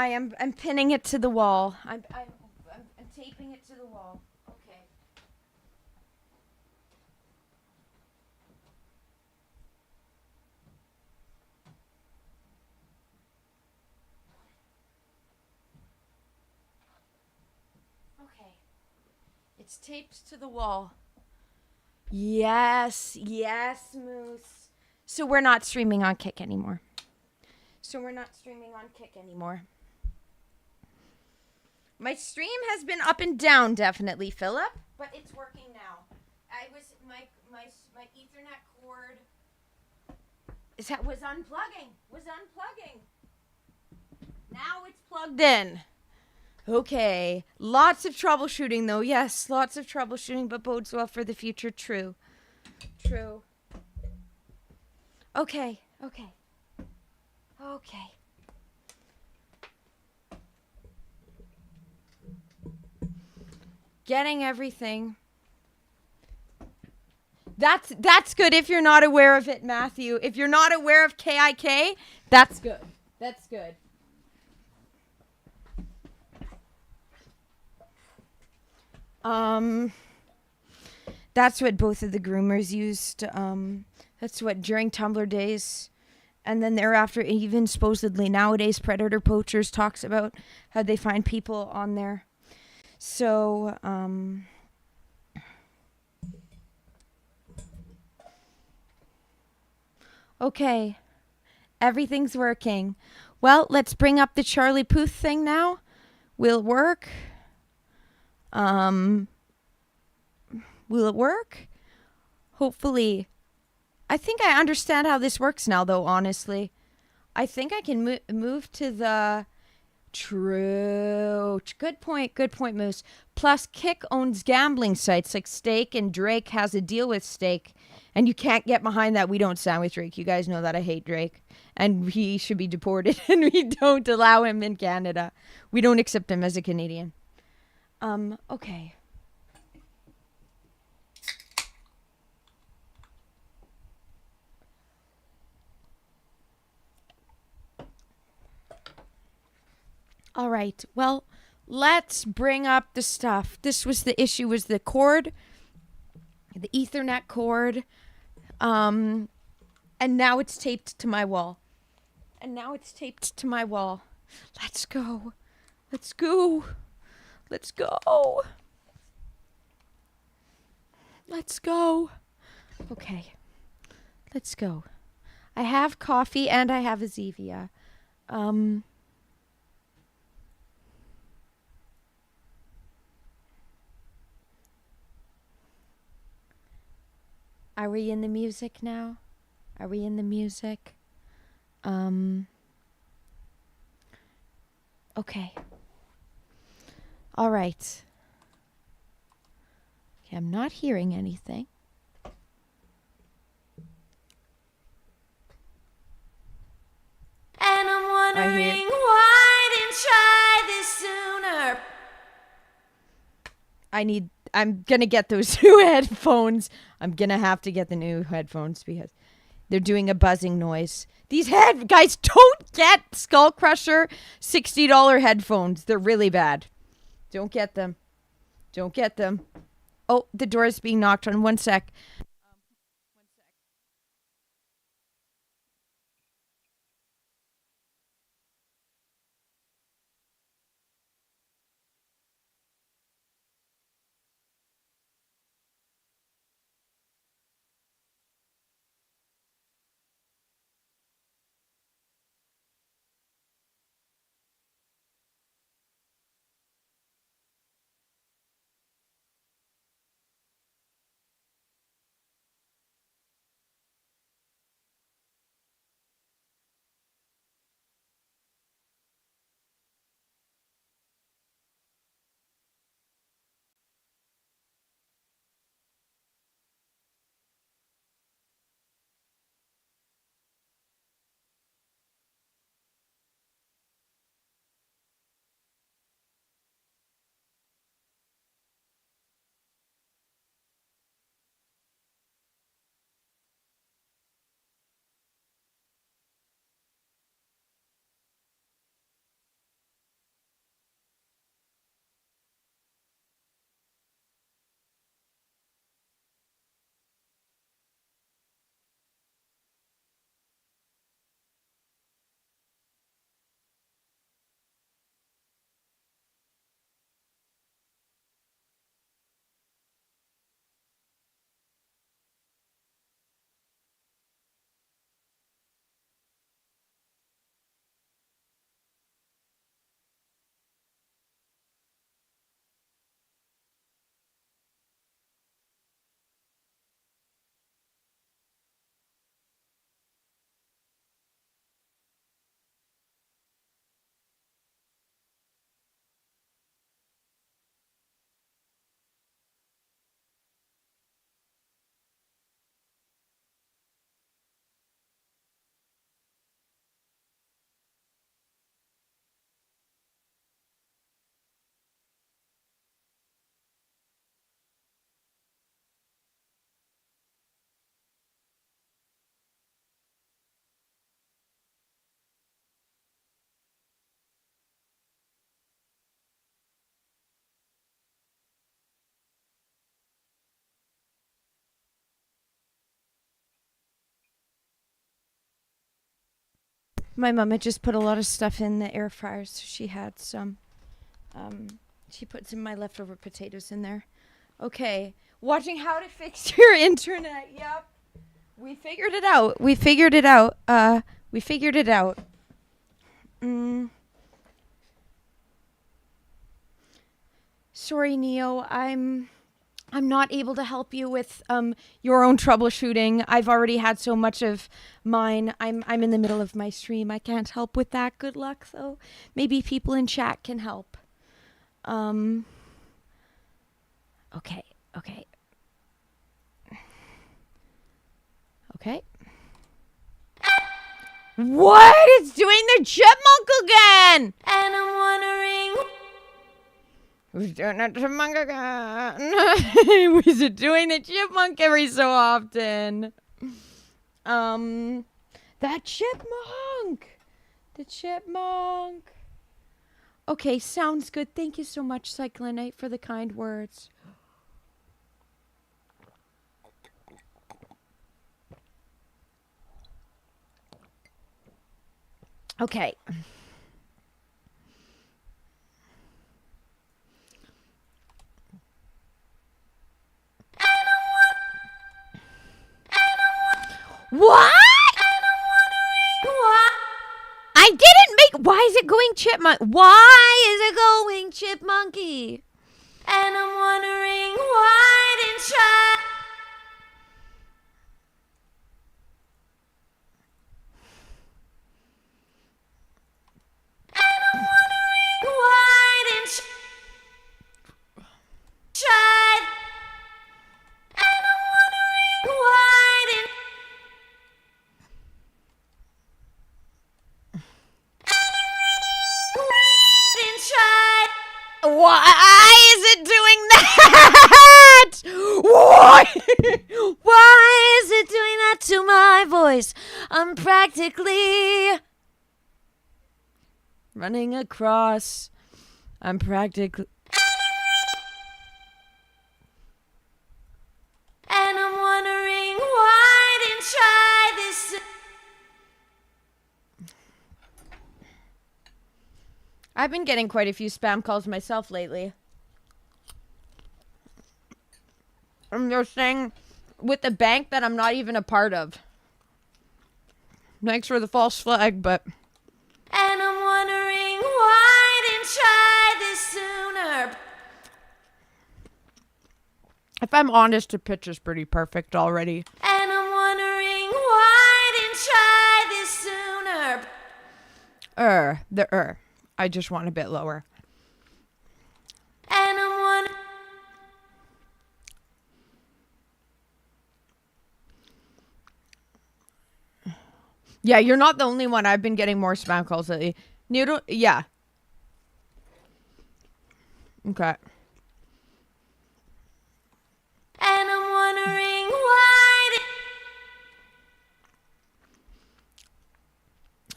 am pinning it to the wall. I'm taping it to the wall. Okay. Okay. It's taped to the wall. Yes, Moose. So we're not streaming on KICK anymore. My stream has been up and down, definitely, Philip, but it's working now. My Ethernet cord was unplugging. Now it's plugged in. Okay. Lots of troubleshooting, though. Yes, lots of troubleshooting, but bodes well for the future. True. Okay. Getting everything. That's good if you're not aware of it, Matthew. If you're not aware of KIK, that's good. That's what both of the groomers used. That's what during Tumblr days. And then thereafter, even supposedly nowadays, Predator Poachers talks about how they find people on there. So, okay. Everything's working. Well, let's bring up the Charlie Puth thing now. Will it work? Will it work? Hopefully. I think I understand how this works now, though, honestly. I think I can move to the... True. Good point, Moose. Plus, KICK owns gambling sites like Stake, and Drake has a deal with Stake. And you can't get behind that. We don't stand with Drake. You guys know that I hate Drake. And he should be deported. And we don't allow him in Canada. We don't accept him as a Canadian. Okay. All right. Well, let's bring up the stuff. This was the issue, was the cord, the Ethernet cord. And now it's taped to my wall. Let's go. Okay. Let's go. I have coffee and I have a Zevia. Are we in the music now? Okay. All right. Okay, I'm not hearing anything. I'm gonna get those new headphones. I'm gonna have to get the new headphones because they're doing a buzzing noise. These guys, don't get Skull Crusher $60 headphones. They're really bad. Don't get them. Don't get them. Oh, the door is being knocked on. One sec. My mom had just put a lot of stuff in the air fryer, so she had some. She put some of my leftover potatoes in there. Okay, watching how to fix your internet. Yep, we figured it out. We figured it out. We figured it out. Sorry, Neo. I'm not able to help you with your own troubleshooting. I've already had so much of mine. I'm in the middle of my stream. I can't help with that. Good luck, though. Maybe people in chat can help. Okay. What? It's doing the chipmunk again! And I'm wondering. Who's doing the chipmunk again? Was it doing the chipmunk every so often? That chipmunk! The chipmunk. Okay, sounds good. Thank you so much, Cyclonite, for the kind words. Okay. What? I didn't make. Why is it going chipmunk? Why is it going chipmunky? And I'm wondering why didn't try. And I'm wondering why didn't try. And I'm wondering why didn't. Didn't try. Why is it doing that? Why? Why is it doing that to my voice? I'm practically running across. I'm practically. And I'm wondering why I didn't try this. I've been getting quite a few spam calls myself lately. And they're saying with the bank that I'm not even a part of. Thanks for the false flag, but. And I'm wondering why I didn't try this sooner. If I'm honest, the pitch is pretty perfect already. And I'm wondering why I didn't try this sooner. I just want a bit lower. And I'm wondering. Yeah, you're not the only one. I've been getting more spam calls lately. Noodle, yeah. Okay. And I'm wondering why.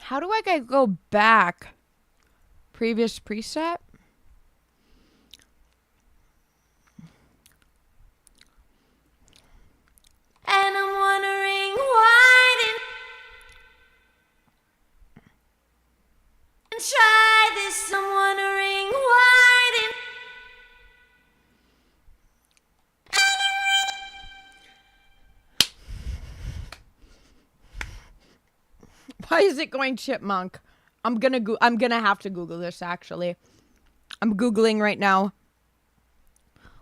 How do I go back? Previous preset? And I'm wondering why didn't try this. I'm wondering why didn't. Why is it going chipmunk? I'm gonna have to Google this actually. I'm Googling right now.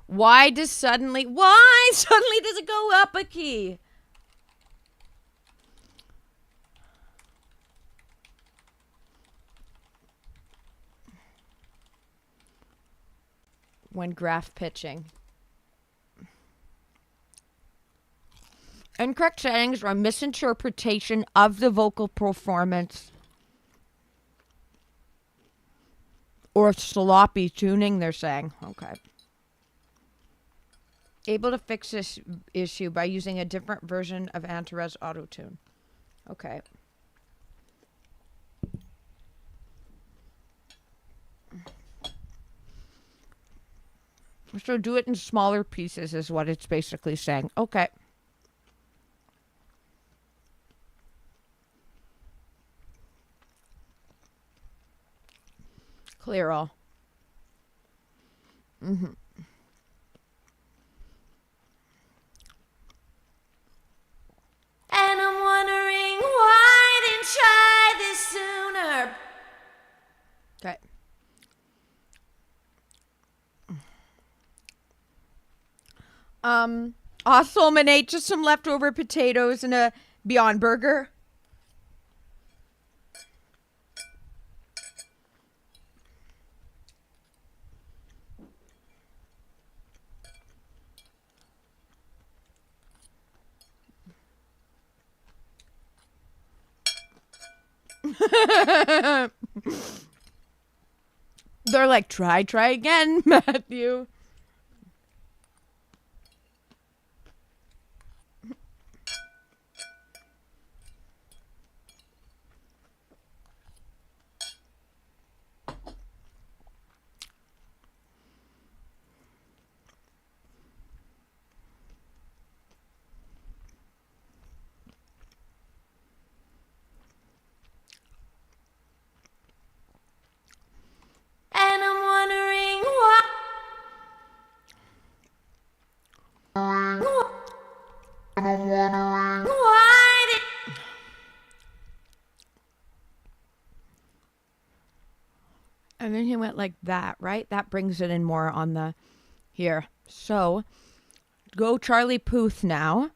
Why suddenly does it go up a key? When graph pitching. Incorrect settings or misinterpretation of the vocal performance. Or sloppy tuning, they're saying. Okay. Able to fix this issue by using a different version of Antares Auto-Tune. Okay. So do it in smaller pieces is what it's basically saying. Okay. Clear all. Mm-hmm. And I'm wondering why I didn't try this sooner. Okay. Awesome, and ate just some leftover potatoes and a Beyond Burger. They're like, try again, Matthew. And I'm wondering why. Why did. And then he went like that, right? That brings it in more on the here. So go Charlie Puth now.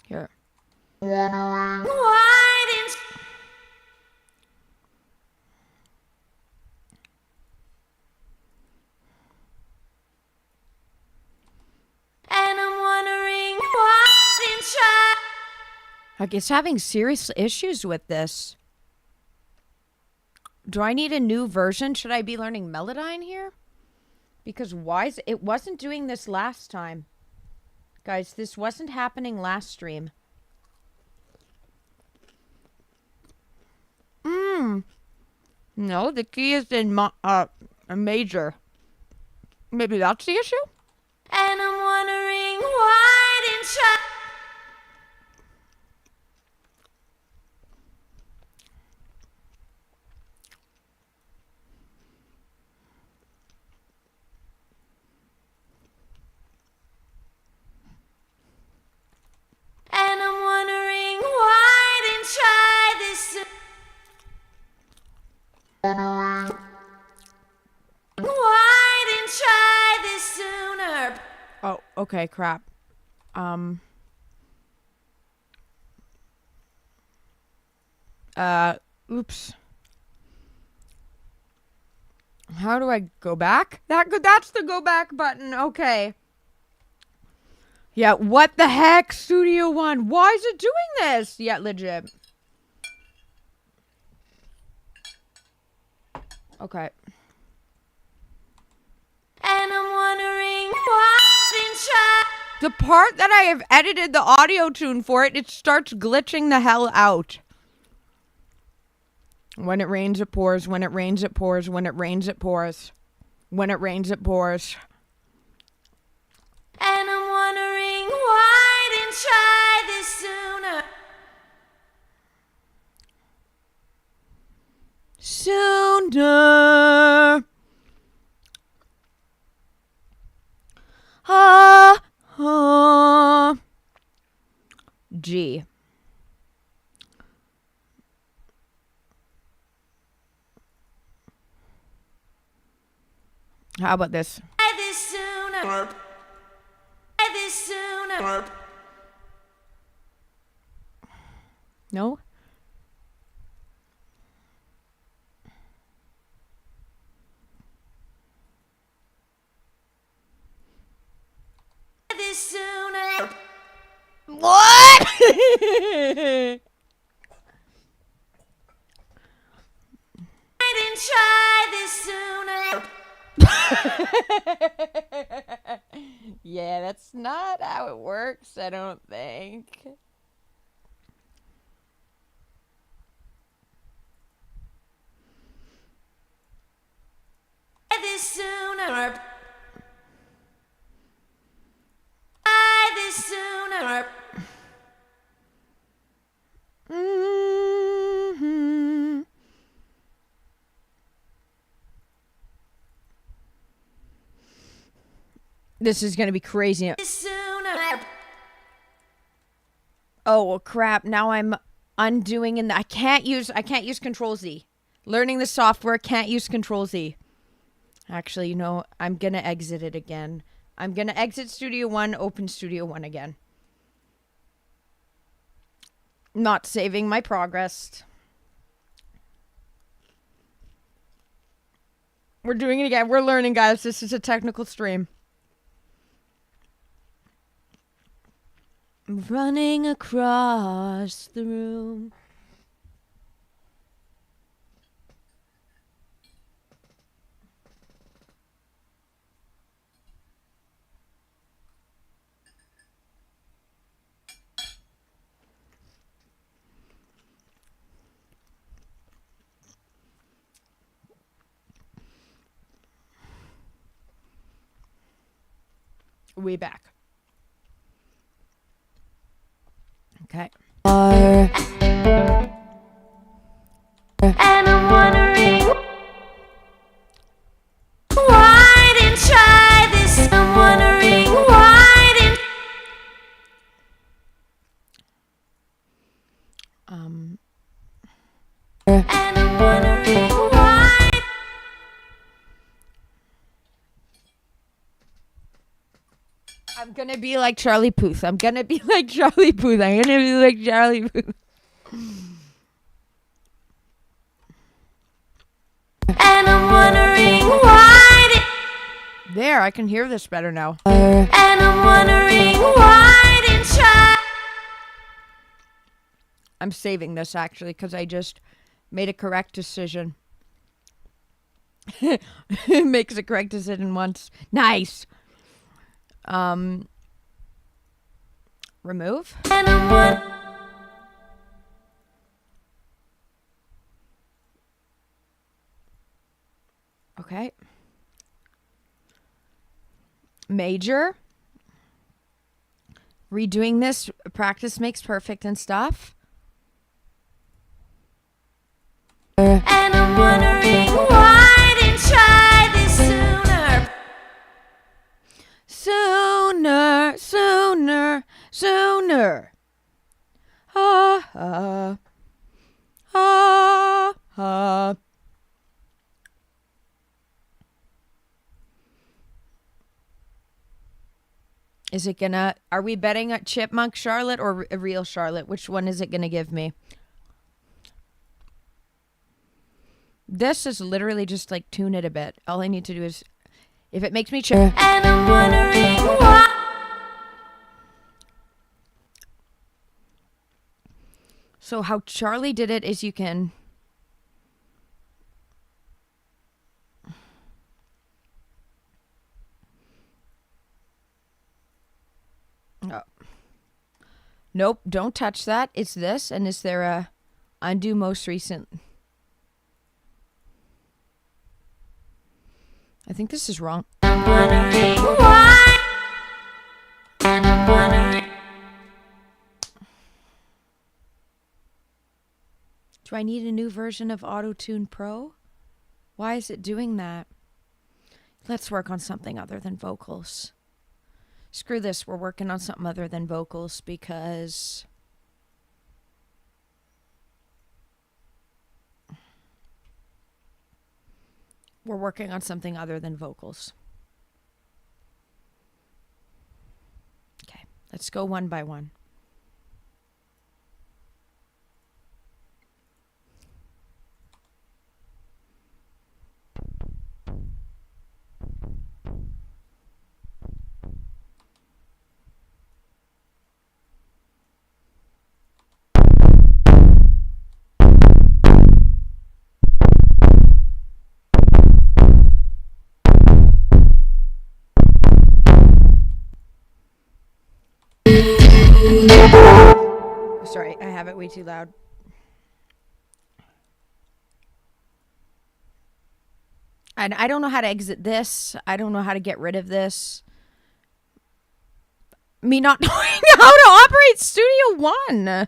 Here. Why didn't. And I'm wondering why didn't try. Like, it's having serious issues with this. Do I need a new version? Should I be learning Melodyne here? Because it wasn't doing this last time. Guys, this wasn't happening last stream. No, the key is in a major. Maybe that's the issue? And I'm wondering why didn't try. And I'm wondering why didn't try this. Why didn't try this sooner? Oh, okay, crap. Oops. How do I go back? That's the go back button. Okay. Yeah, what the heck, Studio One? Why is it doing this? Yeah, legit. Okay. And I'm wondering why didn't try. The part that I have edited the audio tune for it starts glitching the hell out. When it rains, it pours. When it rains, it pours. When it rains, it pours. When it rains, it pours. And I'm wondering why didn't try this sooner. Sooner. G. How about this? Try this sooner. Try this sooner. No? Try this sooner. What? I didn't try this sooner. Yeah, that's not how it works, I don't think. Try this sooner. Try this sooner. Mm-hmm. This is gonna be crazy. Sooner. Oh well, crap! Now I'm undoing, and I can't use Control Z. Learning the software, can't use Control Z. Actually, you know, I'm gonna exit it again. I'm gonna exit Studio One, open Studio One again. Not saving my progress. We're doing it again. We're learning, guys. This is a technical stream. Running across the room. We back. Okay. And I'm wondering why didn't try this. I'm wondering why didn't. And I'm wondering why. I'm gonna be like Charlie Puth. I'm gonna be like Charlie Puth. And I'm wondering why did. There, I can hear this better now. And I'm wondering why didn't try. I'm saving this actually because I just made a correct decision. Makes a correct decision once. Nice. Remove. Okay. Major. Redoing this. Practice makes perfect and stuff. And I'm wondering why I didn't try this sooner. Sooner. Ah, ah. Ah, ah. Is it gonna, are we betting at Chipmunk Charlotte or a real Charlotte? Which one is it gonna give me? This is literally just like tune it a bit. All I need to do is, if it makes me chip. And I'm wondering why. So how Charlie did it is you can. Oh. Nope, don't touch that. It's this, and is there a undo most recent? I think this is wrong. I'm wondering why. And I'm wondering. Do I need a new version of AutoTune Pro? Why is it doing that? Let's work on something other than vocals. Screw this, we're working on something other than vocals because we're working on something other than vocals. Okay, let's go one by one. Sorry, I have it way too loud. And I don't know how to exit this. I don't know how to get rid of this. Me not knowing how to operate Studio One.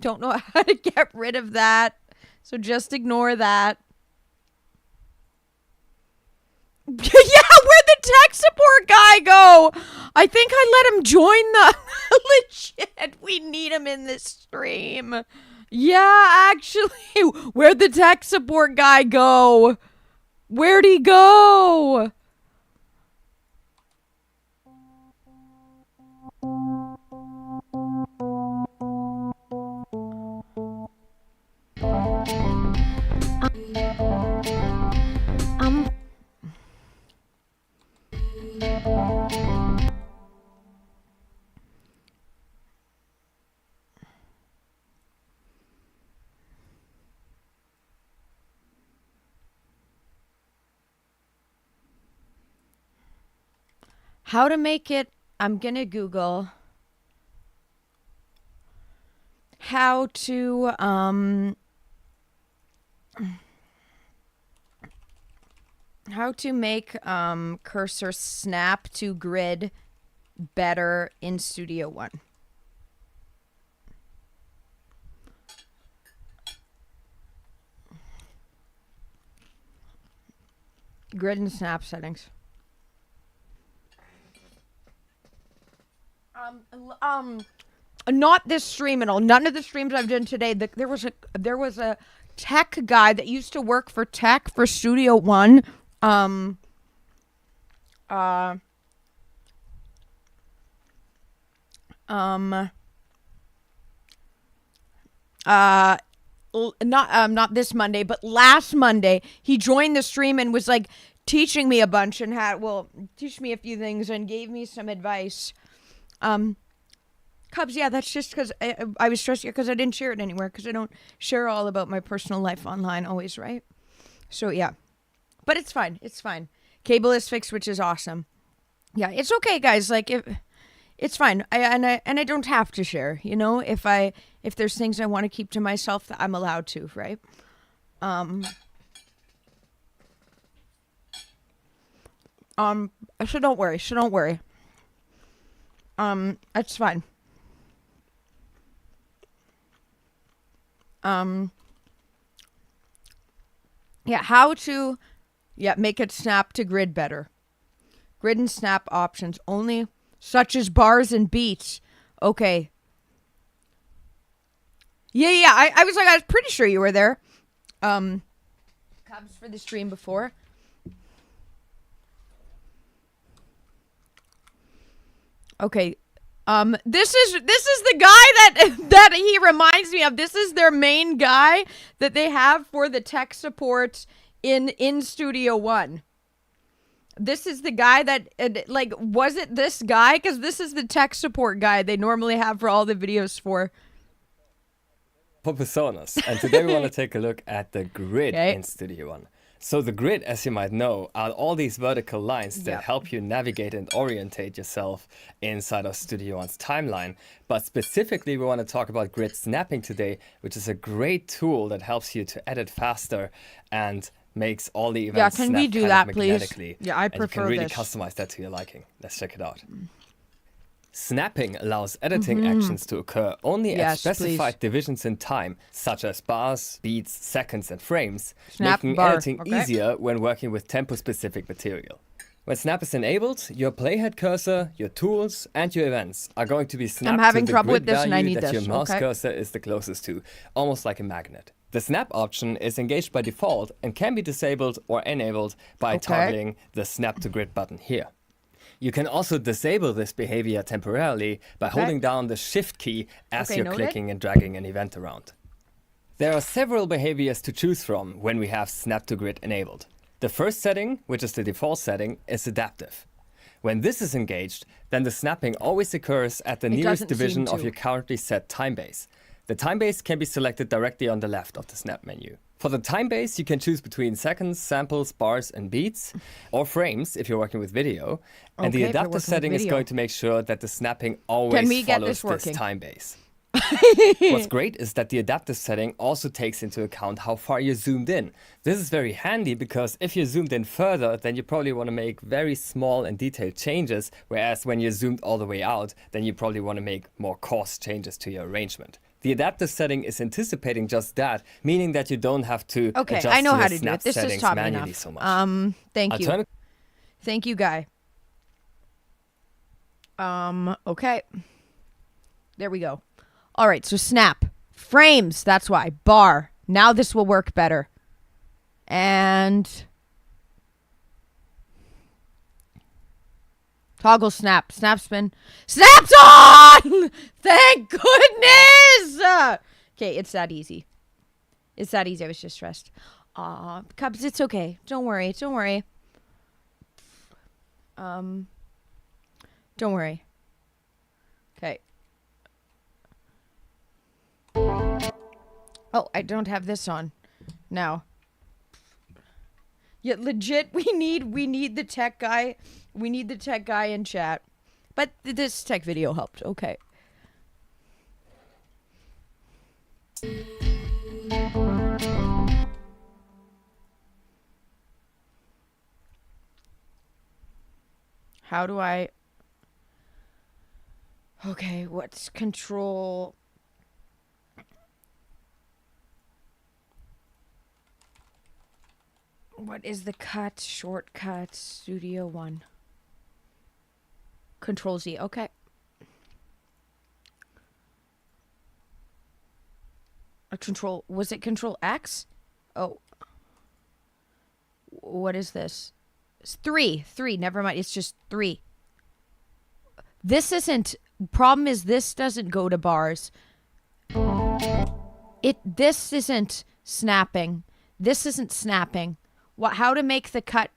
Don't know how to get rid of that. So just ignore that. Yeah, where'd the tech support guy go? I think I let him join the legit. We need him in this stream. Yeah, actually, where'd the tech support guy go? Where'd he go? How to make it, I'm gonna Google how to make cursor snap to grid better in Studio One. Grid and snap settings. Not this stream at all. None of the streams I've done today. There was a tech guy that used to work for tech for Studio One. Not this Monday, but last Monday he joined the stream and was like teaching me a bunch and teach me a few things and gave me some advice. Cubs, yeah, that's just because I was stressed because I didn't share it anywhere because I don't share all about my personal life online always, right? So, yeah. But it's fine. It's fine. Cable is fixed, which is awesome. Yeah, it's okay, guys. Like, it's fine. I don't have to share, you know? If there's things I want to keep to myself, I'm allowed to, right? So don't worry. It's fine. Yeah, how to make it snap to grid better. Grid and snap options only, such as bars and beats. Okay. Yeah, I was pretty sure you were there. Cubs for the stream before. Okay. This is the guy that he reminds me of. This is their main guy that they have for the tech support in Studio One. This is the guy that, was it this guy? Because this is the tech support guy they normally have for all the videos for Personas. And today we want to take a look at the grid in Studio One. So the grid, as you might know, are all these vertical lines that help you navigate and orientate yourself inside of Studio One's timeline. But specifically, we want to talk about grid snapping today, which is a great tool that helps you to edit faster and makes all the events can snap we do kind that, of please? magnetically. Yeah, I and prefer you can really this. customize that to your liking. Let's check it out. Snapping allows editing actions to occur only at specified divisions in time, such as bars, beats, seconds, and frames, making editing easier when working with tempo-specific material. When snap is enabled, your playhead cursor, your tools, and your events are going to be snapped to the grid value that your mouse cursor is the closest to, almost like a magnet. The snap option is engaged by default and can be disabled or enabled by targeting the snap to grid button here. You can also disable this behavior temporarily by holding down the shift key as you're clicking and dragging an event around. There are several behaviors to choose from when we have snap to grid enabled. The first setting, which is the default setting, is adaptive. When this is engaged, then the snapping always occurs at the nearest division of your currently set time base. The time base can be selected directly on the left of the snap menu. For the time base, you can choose between seconds, samples, bars, and beats, or frames if you're working with video. And the adaptive setting is going to make sure that the snapping always follows this time base. What's great is that the adaptive setting also takes into account how far you're zoomed in. This is very handy because if you're zoomed in further, then you probably want to make very small and detailed changes, whereas when you're zoomed all the way out, then you probably want to make more coarse changes to your arrangement. The adaptive setting is anticipating just that, meaning that you don't have to adjust I know your how to do snap it. This is settings top manually enough. so much. Thank you. Thank you, guy. Okay. There we go. All right, so snap. Frames, that's why. Bar. Now this will work better. And toggle snap. Snap spin. Snaps on! Thank goodness! Okay, it's that easy. It's that easy. I was just stressed. Cubs, it's okay. Don't worry. Don't worry. Don't worry. Okay. Oh, I don't have this on. Now. Yeah, legit, we need the tech guy. We need the tech guy in chat. But this tech video helped. Okay. How do I... Okay, what's control... What is the cut? Shortcut. Studio One. Control Z. Okay. Control... Was it Control X? Oh. What is this? It's 3. 3. Never mind. It's just 3. This isn't... Problem is this doesn't go to bars. This isn't snapping. This isn't snapping. How to make the cut...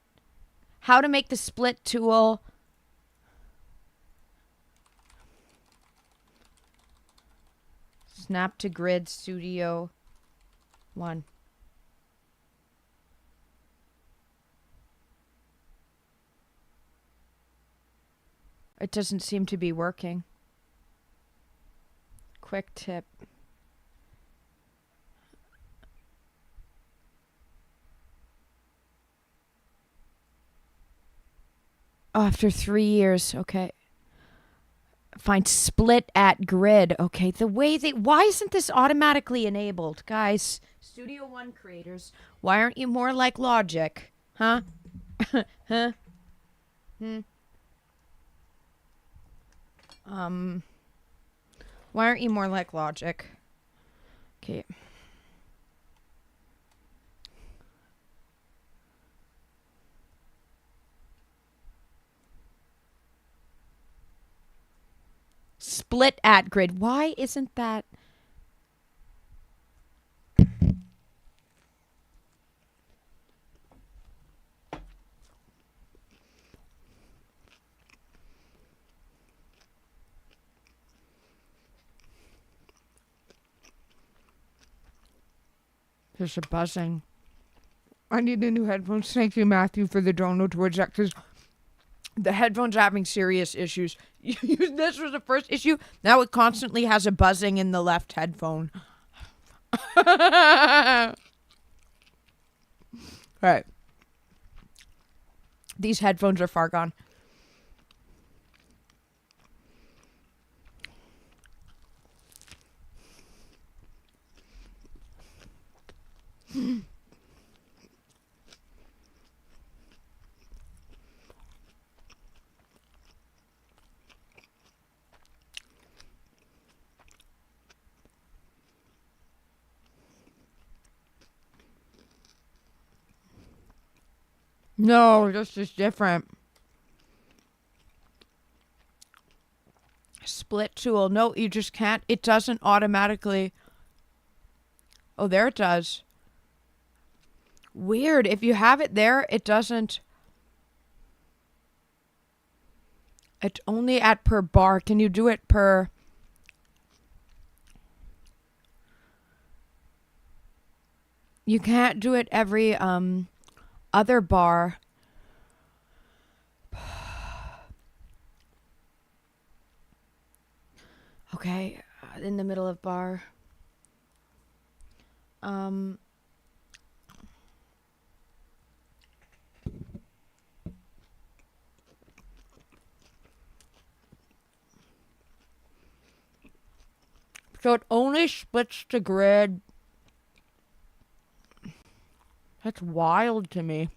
How to make the split tool... Snap to Grid Studio 1. It doesn't seem to be working. Quick tip. Oh, after 3 years, okay. Find split at grid. Okay, why isn't this automatically enabled? Guys, Studio One creators, why aren't you more like Logic? Huh? Huh? Why aren't you more like Logic? Okay. Split at grid. Why isn't that? There's a buzzing. I need the new headphones. Thank you, Matthew, for the download towards that, because the headphones are having serious issues. This was the first issue. Now it constantly has a buzzing in the left headphone. All right. These headphones are far gone. No, this is different. Split tool. No, you just can't. It doesn't automatically. Oh, there it does. Weird. If you have it there, it doesn't. It's only at per bar. Can you do it per? You can't do it every other bar. Okay, in the middle of bar. So it only splits to grid. That's wild to me.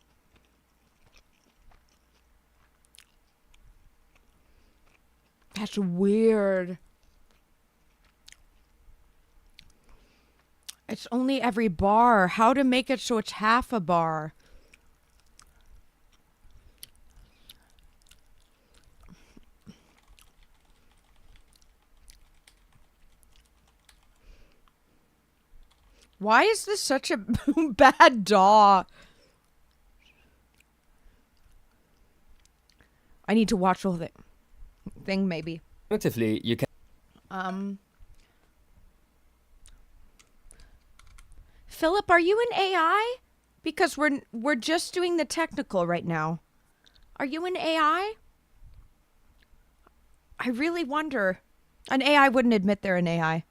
That's weird. It's only every bar. How to make it so it's half a bar? Why is this such a bad DAW? I need to watch the whole thing maybe. Alternatively, you can. Philip, are you an AI? Because we're just doing the technical right now. Are you an AI? I really wonder. An AI wouldn't admit they're an AI.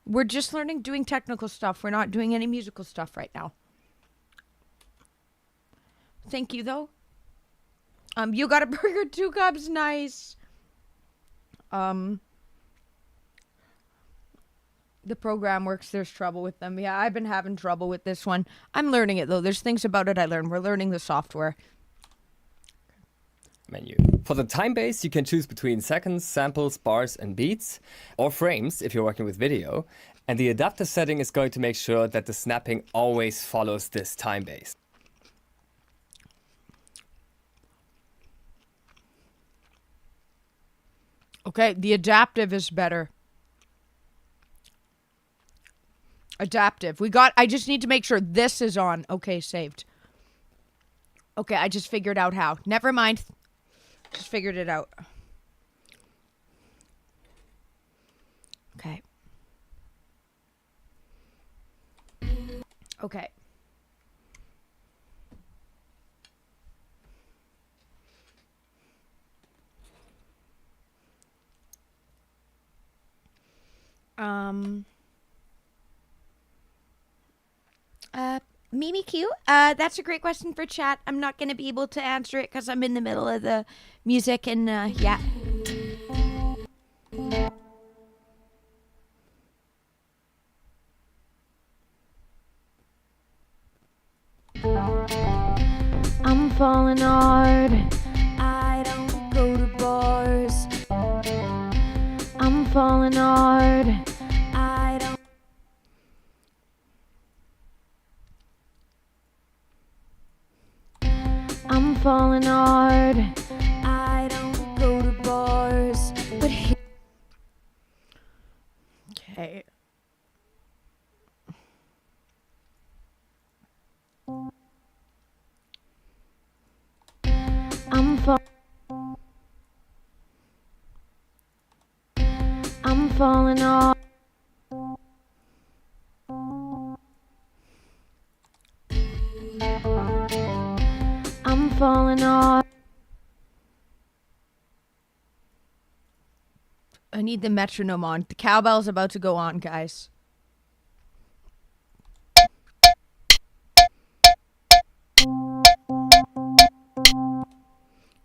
We're just learning doing technical stuff. We're not doing any musical stuff right now. Thank you, though. You got a burger, 2 cups, nice. The program works, there's trouble with them. Yeah, I've been having trouble with this one. I'm learning it, though. There's things about it I learned. We're learning the software. Menu. For the time base, you can choose between seconds, samples, bars, and beats, or frames if you're working with video. And the adapter setting is going to make sure that the snapping always follows this time base. Okay, the adaptive is better. Adaptive. I just need to make sure this is on. Okay, saved. Okay, I just figured out how. Never mind. Just figured it out. Okay. Mimi Q, that's a great question for chat. I'm not going to be able to answer it because I'm in the middle of the music and, yeah. I'm falling hard. I don't go to bars. I'm falling hard. I don't. I'm falling hard. I don't go to bars. But Okay. I'm falling hard. I'm falling hard. I need the metronome on. The cowbell's about to go on, guys.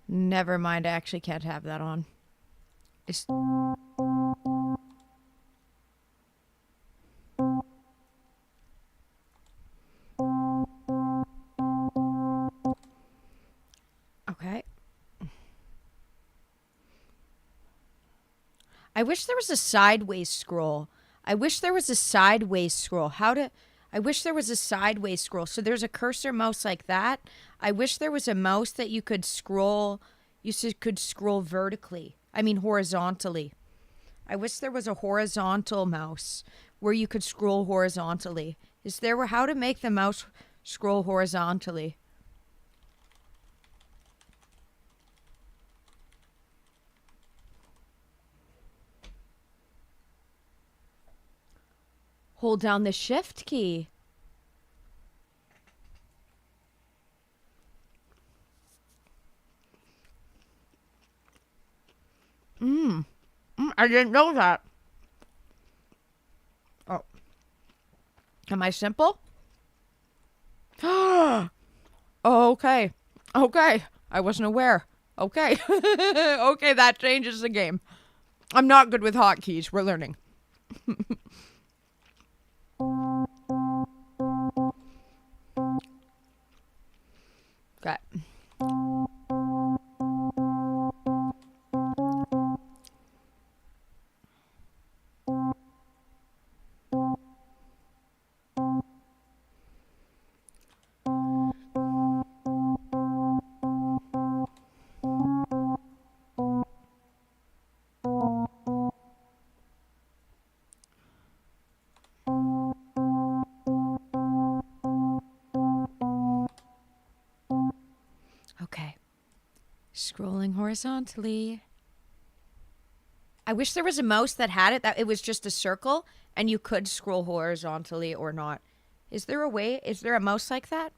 Never mind, I actually can't have that on. It's... Okay. I wish there was a sideways scroll. I wish there was a sideways scroll. I wish there was a sideways scroll. So there's a cursor mouse like that. I wish there was a mouse that you could scroll. Could scroll vertically. I mean horizontally. I wish there was a horizontal mouse where you could scroll horizontally. Is there how to make the mouse scroll horizontally? Hold down the shift key. I didn't know that. Oh. Am I simple? Oh, okay. Okay. I wasn't aware. Okay. Okay, that changes the game. I'm not good with hotkeys. We're learning. Okay. Okay. Scrolling horizontally. I wish there was a mouse that had it, that it was just a circle and you could scroll horizontally or not. Is there a way? Is there a mouse like that?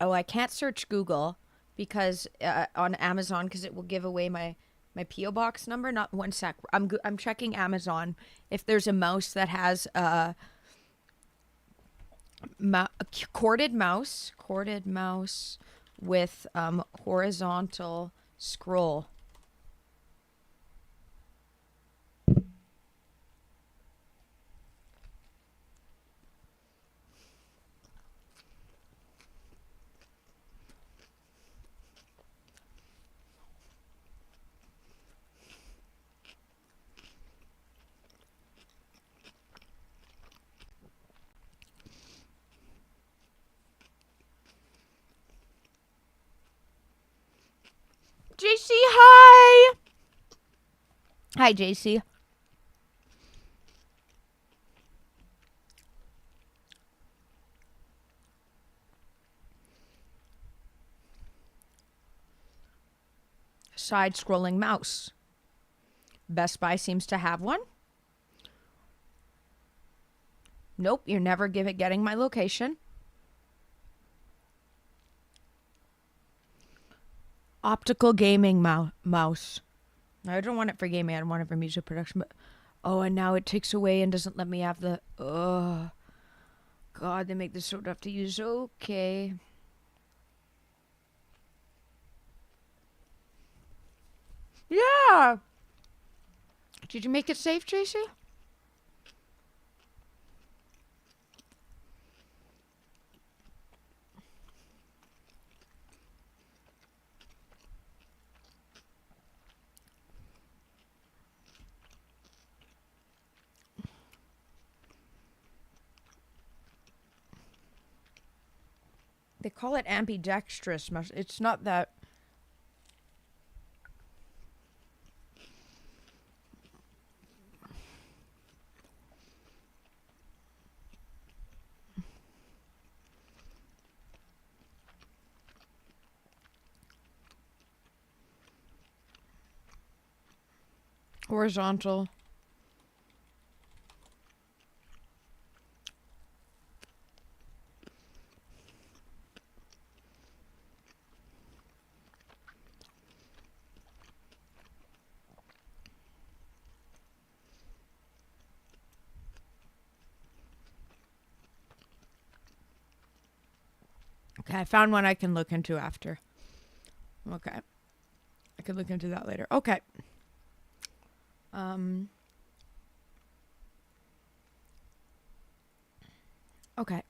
Oh, I can't search Google because on Amazon because it will give away my PO box number. Not one sec. I'm checking Amazon if there's a mouse that has a corded mouse with horizontal scroll. JC, hi! Hi, JC. Side-scrolling mouse. Best Buy seems to have one. Nope, you're never getting my location. Optical gaming mouse. I don't want it for gaming. I don't want it for music production. But oh, and now it takes away and doesn't let me have the. Oh, God, they make this so tough to use. Okay. Yeah. Did you make it safe, Tracy? They call it ambidextrous. It's not that. Horizontal. Okay, I found one I can look into after. Okay. I could look into that later. Okay. Okay.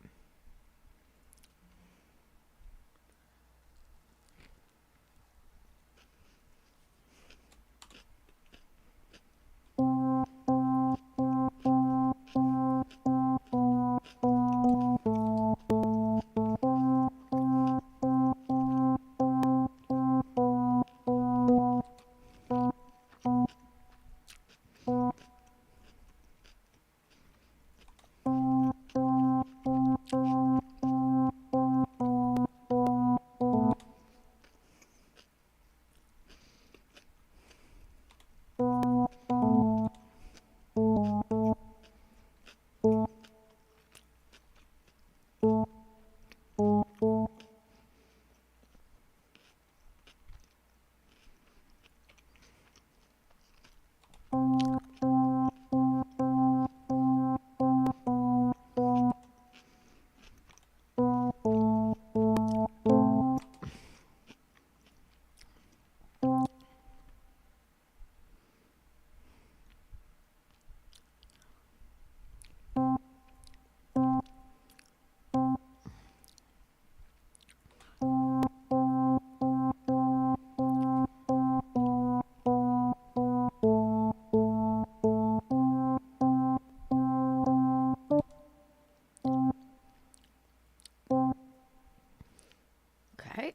Okay.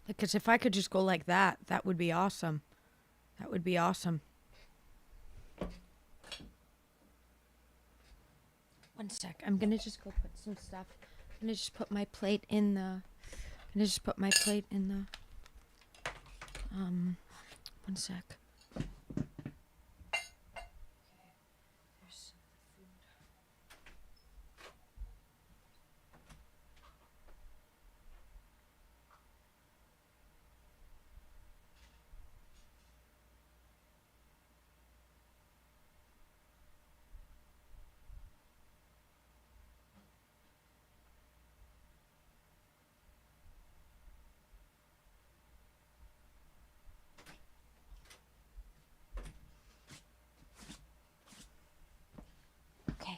Because if I could just go like that, that would be awesome. That would be awesome. One sec. I'm gonna just go put some stuff. I'm gonna just put my plate in the. I'm gonna just put my plate in the. One sec. Okay.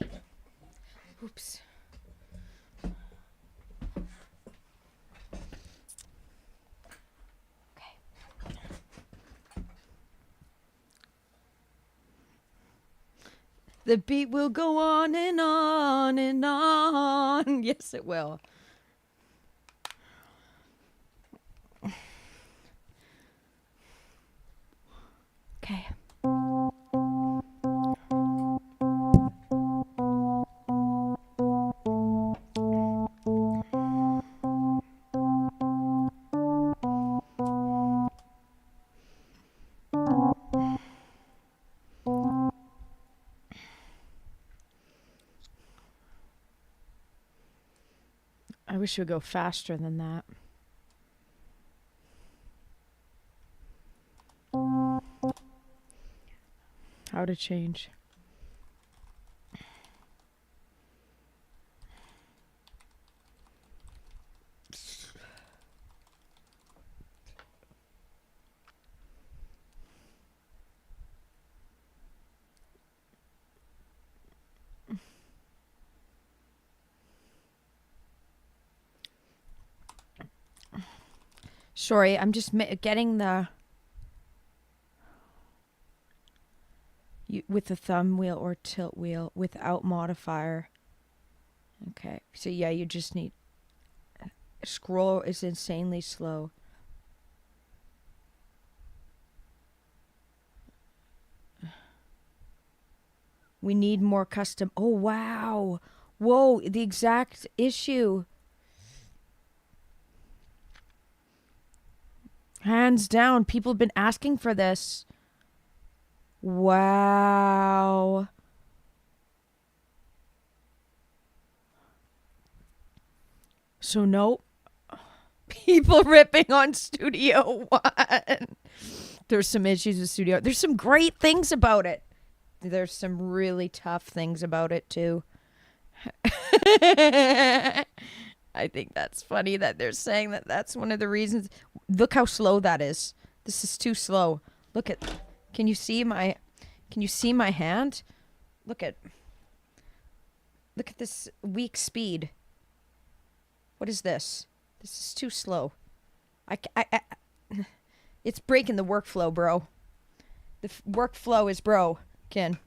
Oops. Okay. The beat will go on and on and on. Yes, it will. Okay. I wish it would go faster than that. How to change. Sorry, I'm just getting the... with the thumb wheel or tilt wheel without modifier. Okay, so yeah, you just need... Scroll is insanely slow. We need more custom... Oh, wow! Whoa, the exact issue. Hands down, people have been asking for this. Wow. So no, people ripping on Studio One. There's some issues with Studio. There's some great things about it. There's some really tough things about it too. I think that's funny that they're saying that that's one of the reasons. Look how slow that is. This is too slow. Look at, can you see my hand? Look at this weak speed. What is this? This is too slow. It's breaking the workflow, bro. The workflow is broken.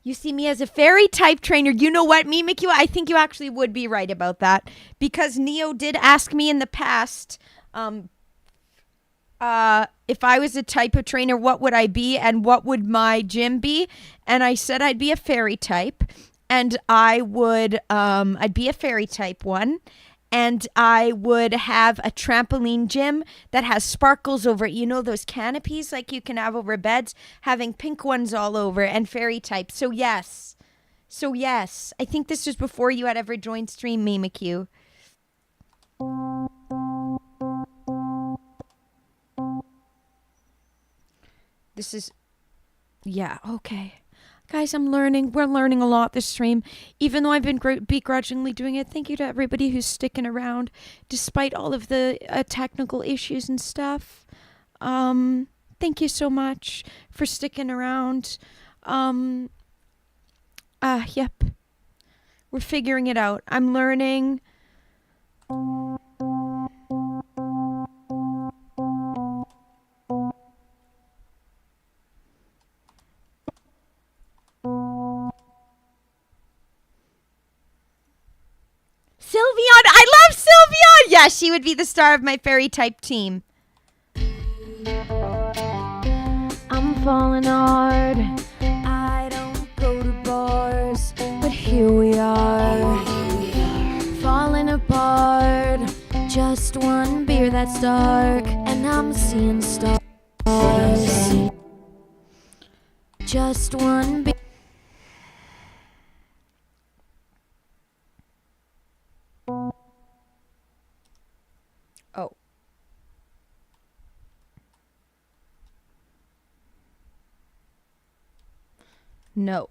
You see me as a fairy type trainer. You know what, Mimikyu? I think you actually would be right about that. Because Neo did ask me in the past, if I was a type of trainer, what would I be and what would my gym be? And I said I'd be a fairy type. And I'd be a fairy type one. And I would have a trampoline gym that has sparkles over it. You know those canopies like you can have over beds? Having pink ones all over and fairy type. So yes. I think this was before you had ever joined Stream, Mimikyu. This is... Yeah, okay. Guys, I'm learning. We're learning a lot this stream. Even though I've been begrudgingly doing it, thank you to everybody who's sticking around despite all of the technical issues and stuff. Thank you so much for sticking around. Yep. We're figuring it out. I'm learning. Sylveon! I love Sylveon! Yeah, she would be the star of my fairy type team. I'm falling hard. I don't go to bars, but here we are. Falling apart. Just one beer that's dark, and I'm seeing stars. Just one beer. Oh. No.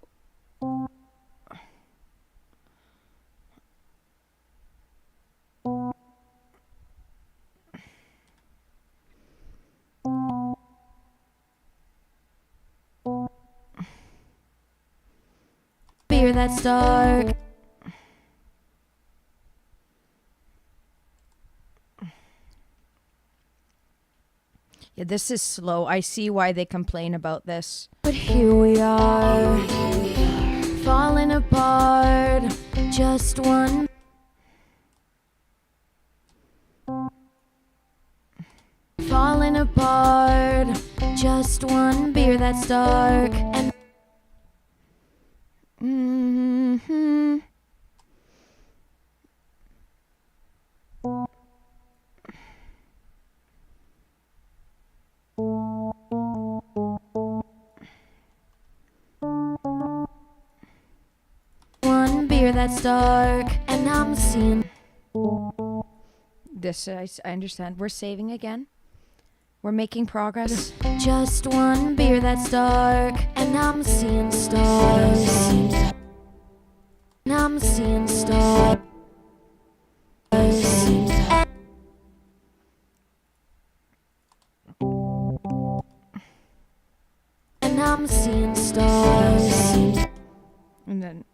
Beer that's dark. Yeah, this is slow. I see why they complain about this. But here we are, falling apart. Just one. Falling apart. Just one beer that's dark and one beer that's dark and I'm seeing This, I understand. We're saving again. We're making progress. just one beer that's dark and I'm seeing stars. And I'm seeing stars. And I'm seeing stars. And then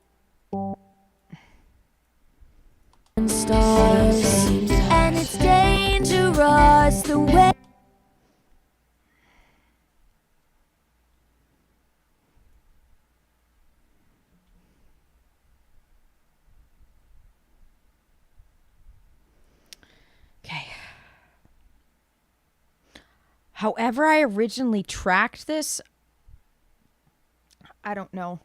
And stars. And it's dangerous the way. okay. However, I originally tracked this, I don't know.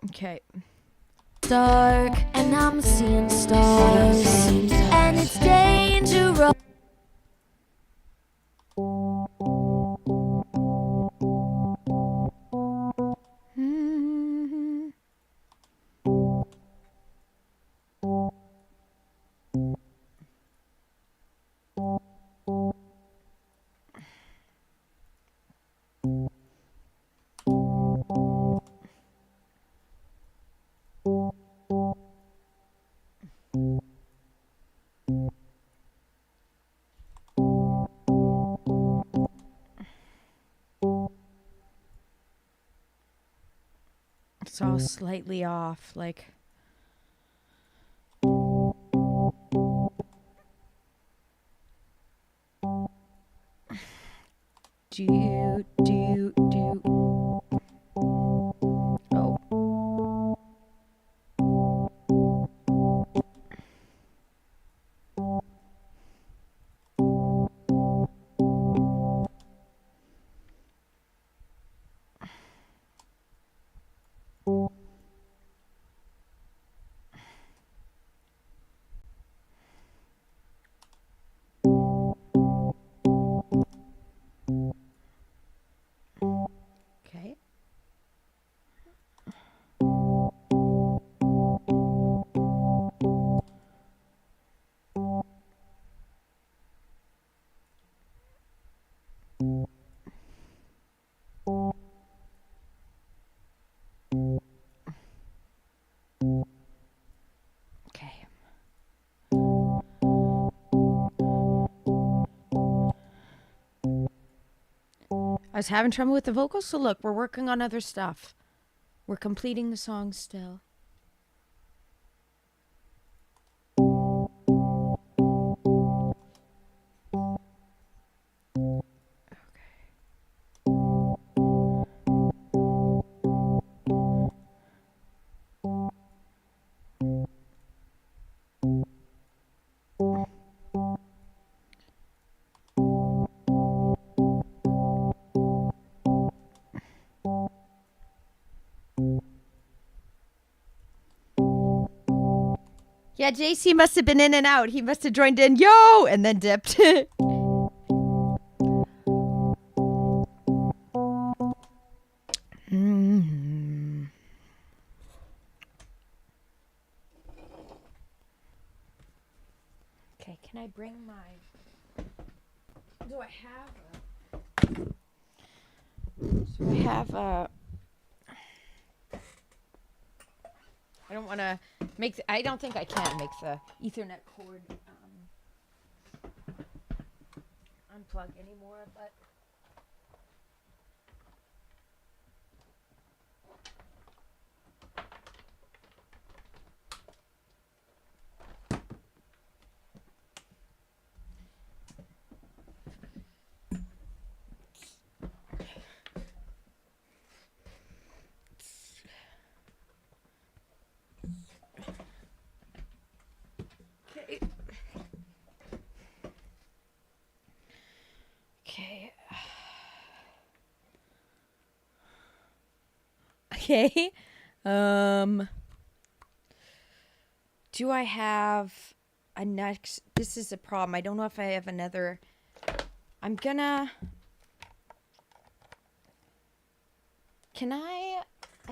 Okay. Dark and I'm seeing stars. And it's dangerous. Mhm. It's all slightly off, like. Do. Oh. Okay. Okay. I was having trouble with the vocals, so look, we're working on other stuff. We're completing the song still. Yeah, JC must have been in and out. He must have joined in, yo, and then dipped. Mm. Okay, can I bring my... Do I have a... I don't want to make... I don't think I can make the Ethernet cord unplug anymore, but... Okay. Do I have a next? This is a problem. I don't know if I have another. I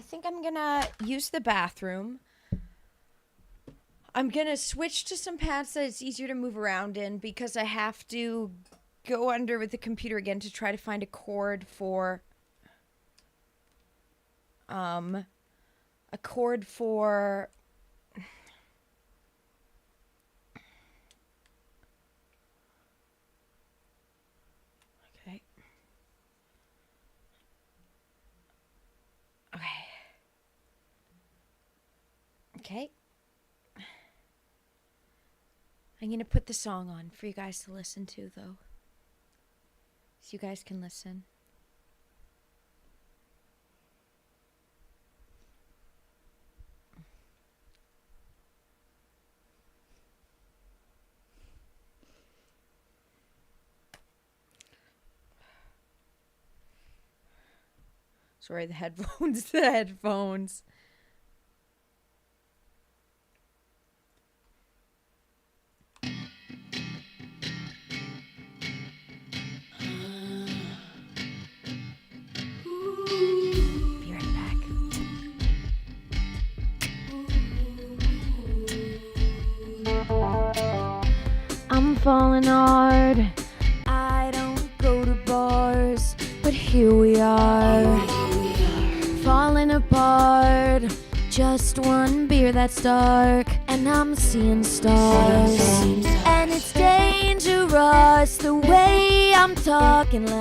think I'm gonna use the bathroom. I'm gonna switch to some pads that it's easier to move around in because I have to go under with the computer again to try to find a cord for okay. Okay. I'm going to put the song on for you guys to listen to, though. So you guys can listen. Sorry, the headphones. The headphones. Be right back. I'm falling hard. I don't go to bars, but here we are. Falling apart. Just one beer that's dark, and I'm seeing stars. And it's dangerous the way I'm talking like